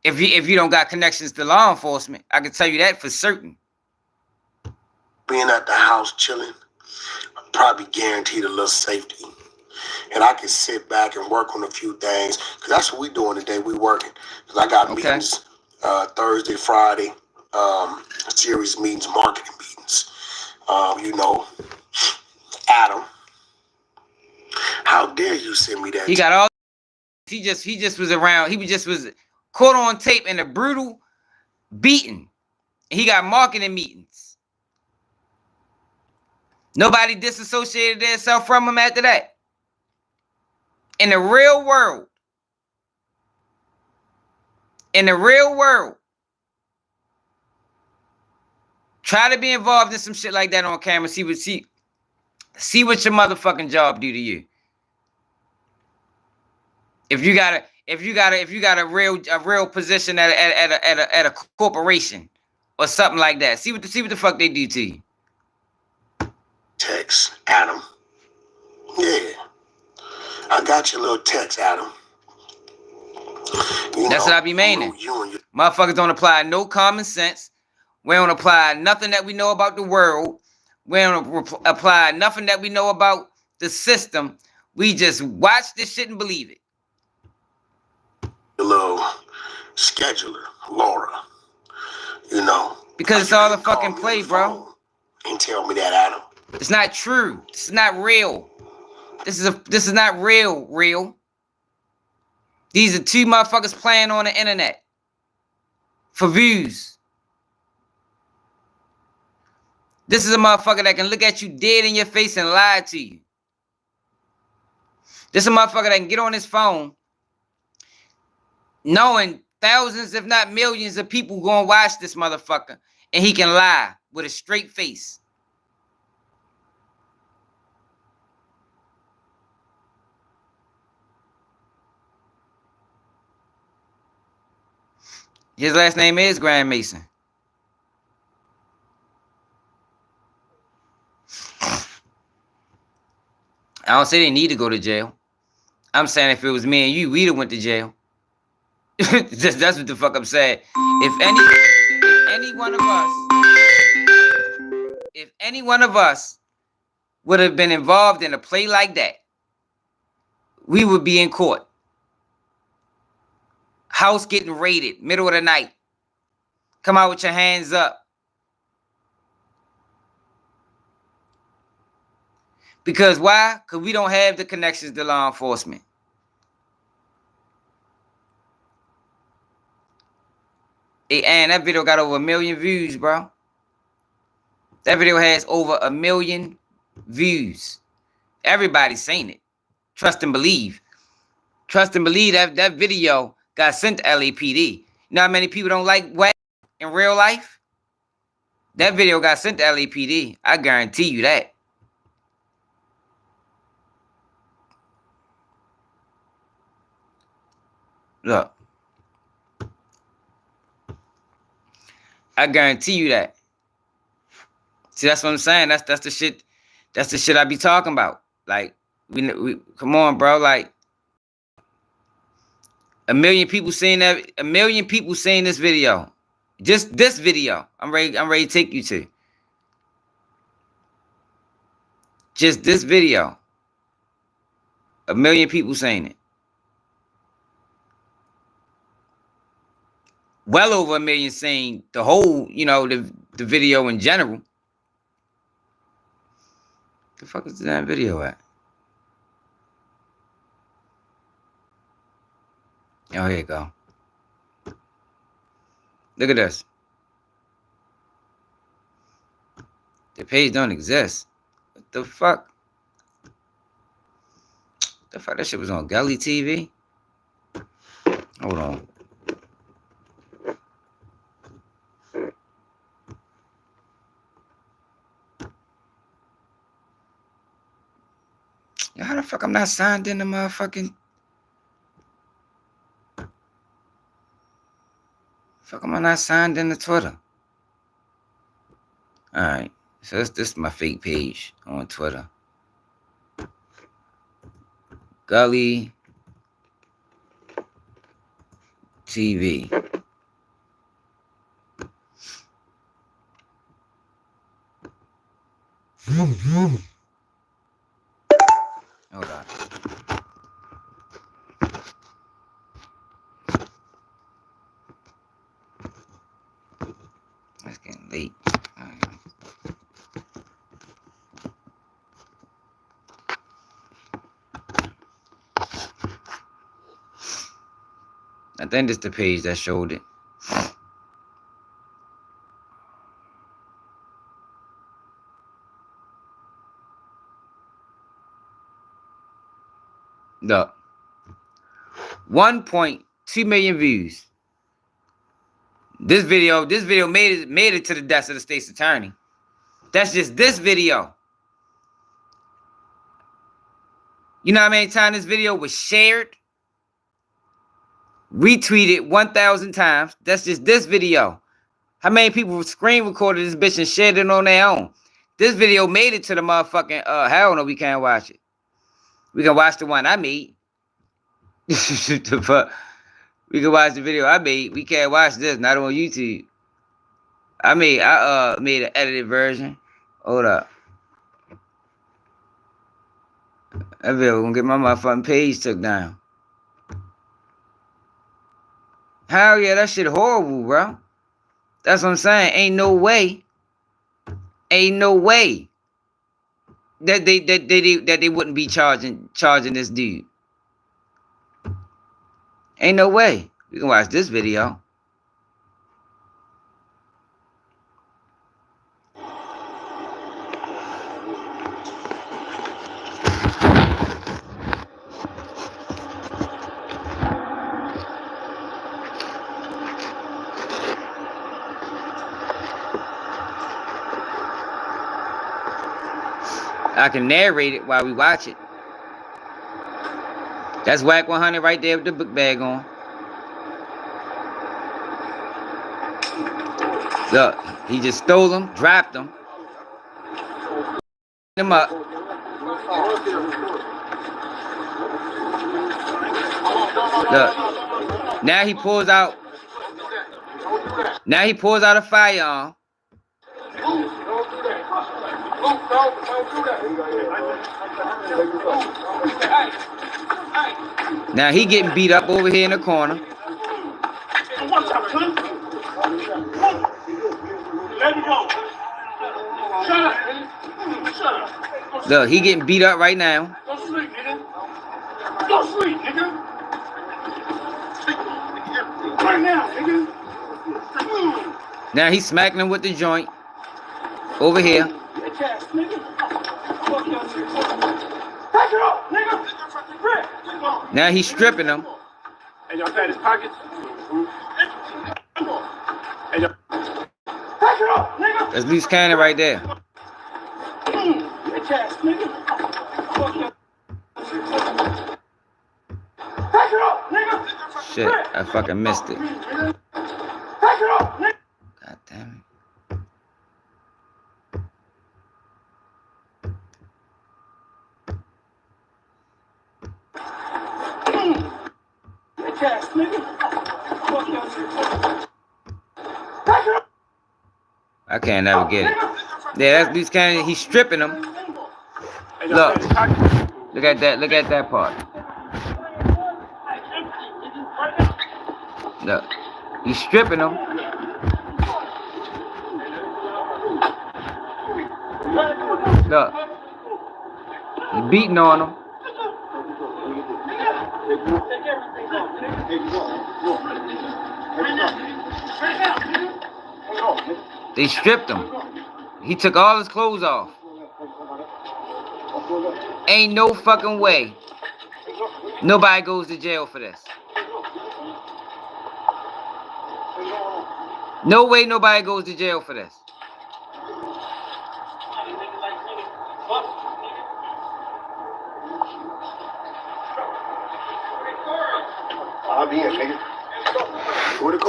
If you don't got connections to law enforcement, I can tell you that for certain. being at the house chilling, probably guaranteed a little safety. And I can sit back and work on a few things, because that's what we doing today. We working. Because I got meetings Thursday, Friday, series meetings, marketing meetings. You know, Adam, how dare you send me that? He got all. He just was around. He just was caught on tape in a brutal beating. He got marketing meetings. Nobody disassociated themselves from him after that. In the real world. In the real world. Try to be involved in some shit like that on camera. See what your motherfucking job do to you. If you got a real position at a corporation or something like that. See what the fuck they do to you. Text, Adam. Yeah. I got your little text, Adam. That's what I be meaning. Motherfuckers don't apply no common sense. We don't apply nothing that we know about the world. We don't apply nothing that we know about the system. We just watch this shit and believe it. Your little scheduler, Laura. You know. Because it's all a fucking play, bro. And tell me that, Adam. It's not true. This is not real. This is not real. These are two motherfuckers playing on the internet for views. This is a motherfucker that can look at you dead in your face and lie to you. This is a motherfucker that can get on his phone knowing thousands, if not millions of people gonna watch this motherfucker, and he can lie with a straight face. His last name is Grand Mason. I don't say they need to go to jail. I'm saying if it was me and you, we'd have went to jail. That's what the fuck I'm saying. If any one of us would have been involved in a play like that, we would be in court. House getting raided, middle of the night. Come out with your hands up. Because why? Because we don't have the connections to law enforcement. And that video got over 1 million views, bro. That video has over 1 million views. Everybody's seen it. Trust and believe. Trust and believe that video got sent to LAPD. You know how many people don't like Wack in real life? That video got sent to LAPD. I guarantee you that. Look. I guarantee you that. See, that's what I'm saying. That's the shit. That's the shit I be talking about. Like, we come on, bro. Like, 1 million people seeing that. 1 million people seeing this video. Just this video. I'm ready to take you to. Just this video. 1 million people seeing it. Well over 1 million seeing the whole, the video in general. The fuck is that video at? Oh, here you go. Look at this. The page don't exist. What the fuck? The fuck, that shit was on Gully TV? Hold on. How the fuck I'm not signed in the motherfucking... Fuck am I not signed in the Twitter? Alright. So this is my fake page on Twitter. Gully TV. Hold on. It's getting late. I think this the page that showed it. Look. 1.2 million views. This video made it to the desk of the state's attorney. That's just this video. You know how many times this video was shared? Retweeted 1,000 times. That's just this video. How many people screen recorded this bitch and shared it on their own? This video made it to the motherfucking, hell no, we can't watch it. We can watch the one I made. The fuck? We can watch the video I made. We can't watch this, not on YouTube. I made an edited version. Hold up. That video gonna get my motherfucking page took down. Hell yeah, that shit horrible, bro. That's what I'm saying. Ain't no way. Ain't no way that they wouldn't be charging this dude. Ain't no way. We can watch this video. I can narrate it while we watch it. That's WACK100 right there with the book bag on. Look, he just stole them, dropped them, them up. Look, now he pulls out. Now he pulls out a firearm. Now he getting beat up over here in the corner. Look, he getting beat up right now. Go sleep, nigga. Go sleep, nigga. Right now, nigga. Now he's smacking him with the joint. Over here. Now he's stripping him. And y'all pat his pockets. That's loose cannon right there. Shit, I fucking missed it. God damn it. I can't never get it. Yeah, that's loose cannon. He's stripping him. Look at that. Look at that part. Look, he's stripping him. Look, he's beating on him. They stripped him. He took all his clothes off. Ain't no fucking way nobody goes to jail for this. No way nobody goes to jail for this.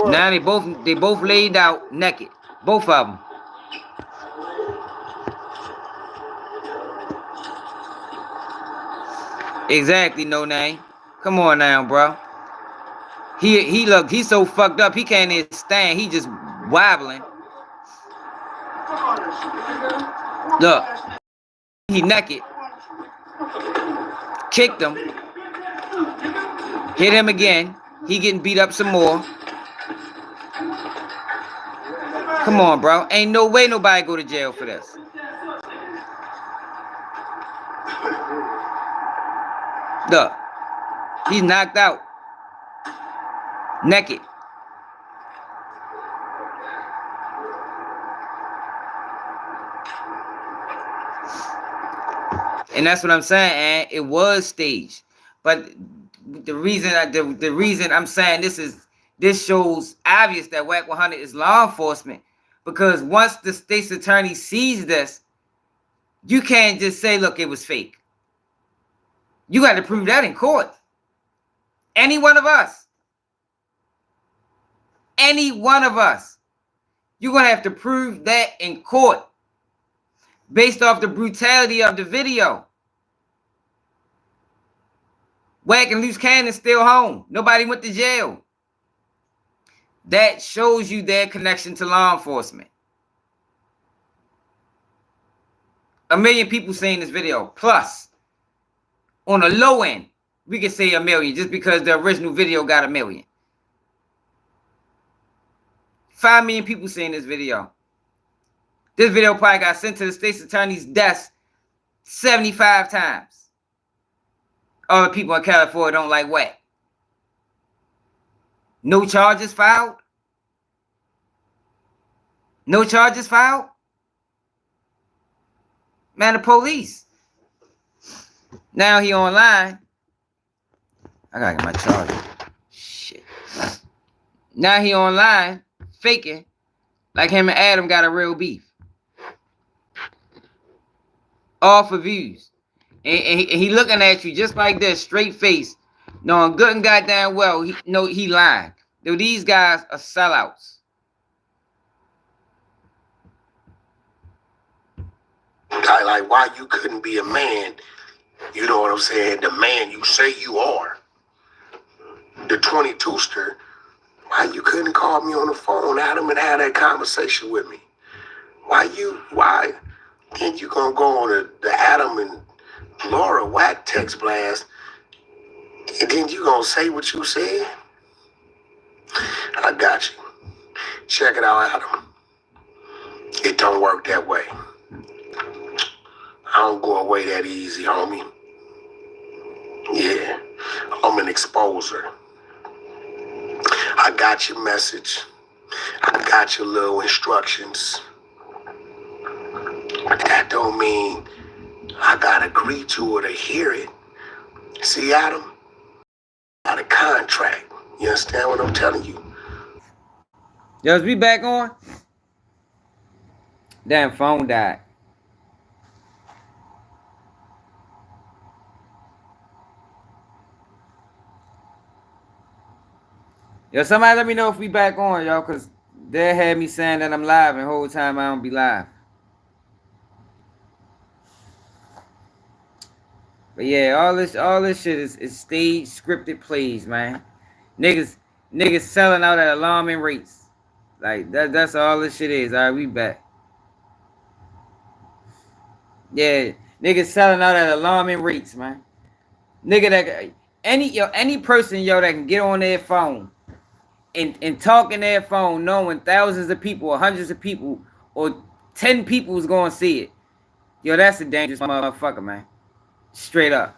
Now they both laid out naked. Both of them. Exactly, no name. Come on now, bro. He's so fucked up he can't even stand. He just wobbling. Look. He naked. Kicked him. Hit him again. He getting beat up some more. Come on, bro. Ain't no way nobody go to jail for this. Look. He's knocked out. Naked. And that's what I'm saying, and it was staged. But the reason I'm saying this shows obvious that WACK100 is law enforcement, because once the state's attorney sees this, you can't just say, look, it was fake. You got to prove that in court. Any one of us. Any one of us. You're going to have to prove that in court. Based off the brutality of the video. Wack and Loose Cannon still home. Nobody went to jail. That shows you their connection to law enforcement. 1 million people seen this video. Plus, on the low end, we could say 1 million just because the original video got 1 million. 5 million people seen this video. This video probably got sent to the state's attorney's desk 75 times. All the people in California don't like Wack. No charges filed? No charges filed? Man, the police. Now he online. I gotta get my charger. Shit. Now he online, faking, like him and Adam got a real beef. All for views. And he looking at you just like this, straight face, knowing good and goddamn well he lying. Though these guys are sellouts. Like why you couldn't be a man, you know what I'm saying? The man you say you are. The 22ster, why you couldn't call me on the phone, Adam, and have that conversation with me? Why then you gonna go on the Adam and Laura Wack text blast, and then you gonna say what you said? I got you. Check it out, Adam. It don't work that way. I don't go away that easy, homie. Yeah, I'm an exposer. I got your message. I got your little instructions. But that don't mean I gotta agree to it or hear it. See, Adam, I got a contract. You understand what I'm telling you? Yo, is we back on? Damn, phone died. Yo, somebody let me know if we back on, y'all, because they had me saying that I'm live, and the whole time I don't be live. But yeah, all this shit is staged, scripted plays, man. Niggas selling out at alarming rates. Like that's all this shit is. All right, we back. Yeah, niggas selling out at alarming rates, man. Nigga that any person that can get on their phone and talk in their phone, knowing thousands of people or hundreds of people or 10 people is gonna see it. Yo, that's a dangerous motherfucker, man. Straight up.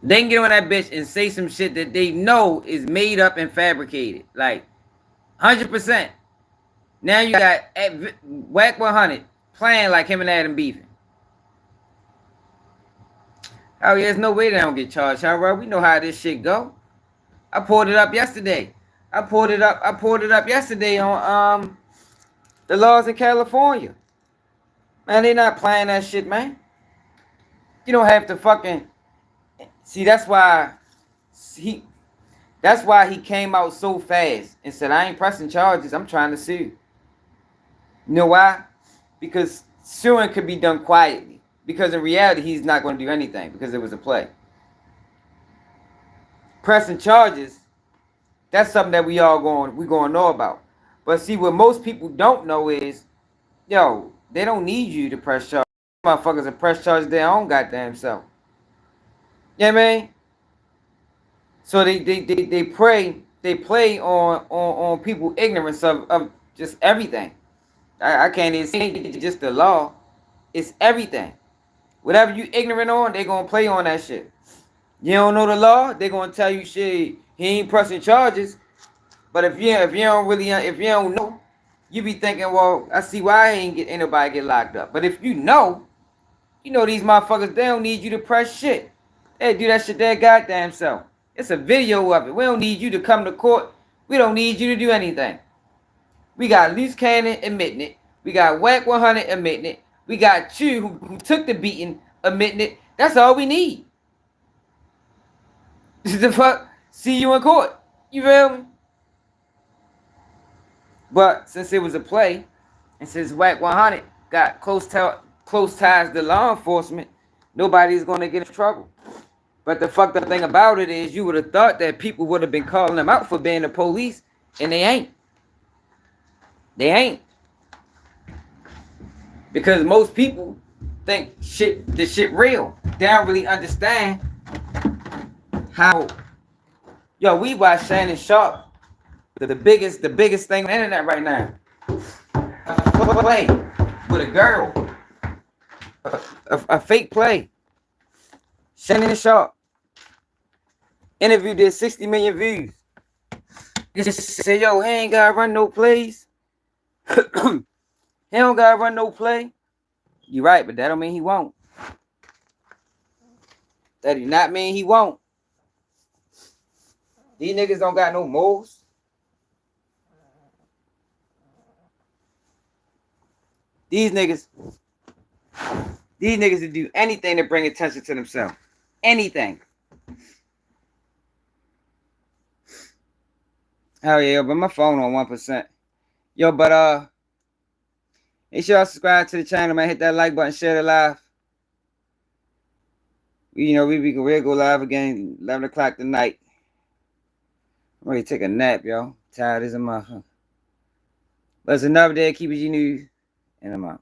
They can get on that bitch and say some shit that they know is made up and fabricated. Like, 100%. Now you got WACK100 playing like him and Adam beefing. Oh, yeah, there's no way they don't get charged, huh, bro? We know how this shit go. I pulled it up yesterday. I pulled it up yesterday on the laws in California. Man, they not playing that shit, man. You don't have to fucking see. That's why he came out so fast and said, "I ain't pressing charges. I'm trying to sue." You know why? Because suing could be done quietly. Because in reality, he's not going to do anything because it was a play. Pressing charges, that's something that we going to know about. But see, what most people don't know is, yo, they don't need you to press charges. motherfuckers and press charges their own goddamn self. You know what I mean? So they play on people ignorance of just everything. I can't even say it's just the law. It's everything. Whatever you ignorant on, they gonna play on that shit. You don't know the law, they gonna tell you shit. He ain't pressing charges. But if you don't know, you be thinking, well, I see why ain't nobody get locked up. But if you know these motherfuckers, they don't need you to press shit. They do that shit their goddamn self. It's a video of it. We don't need you to come to court. We don't need you to do anything. We got Loose Cannon admitting it. We got WACK100 admitting it. We got you who took the beating admitting it. That's all we need. The fuck? See you in court. You feel me? But since it was a play, and since WACK100 got close ties to law enforcement, nobody's gonna get in trouble. But the fucked up thing about it is, you would have thought that people would have been calling them out for being the police, and they ain't. They ain't. Because most people think this shit real. They don't really understand how. Yo, we watch Shannon Sharp, the biggest thing on the internet right now. Play with a girl. A fake play. Shannon Sharp. Interview did 60 million views. Just say, yo, he ain't gotta run no plays. He don't gotta run no play. You right, but that don't mean he won't. That do not mean he won't. These niggas don't got no morals. These niggas will do anything to bring attention to themselves. Anything. Hell yeah, but my phone on 1%. Yo, but make sure y'all subscribe to the channel, man. Hit that like button, share the live. We'll go live again 11 o'clock tonight. I'm ready to take a nap, yo. Tired as a motherfucker. But it's another day of Keep It G News, and I'm out.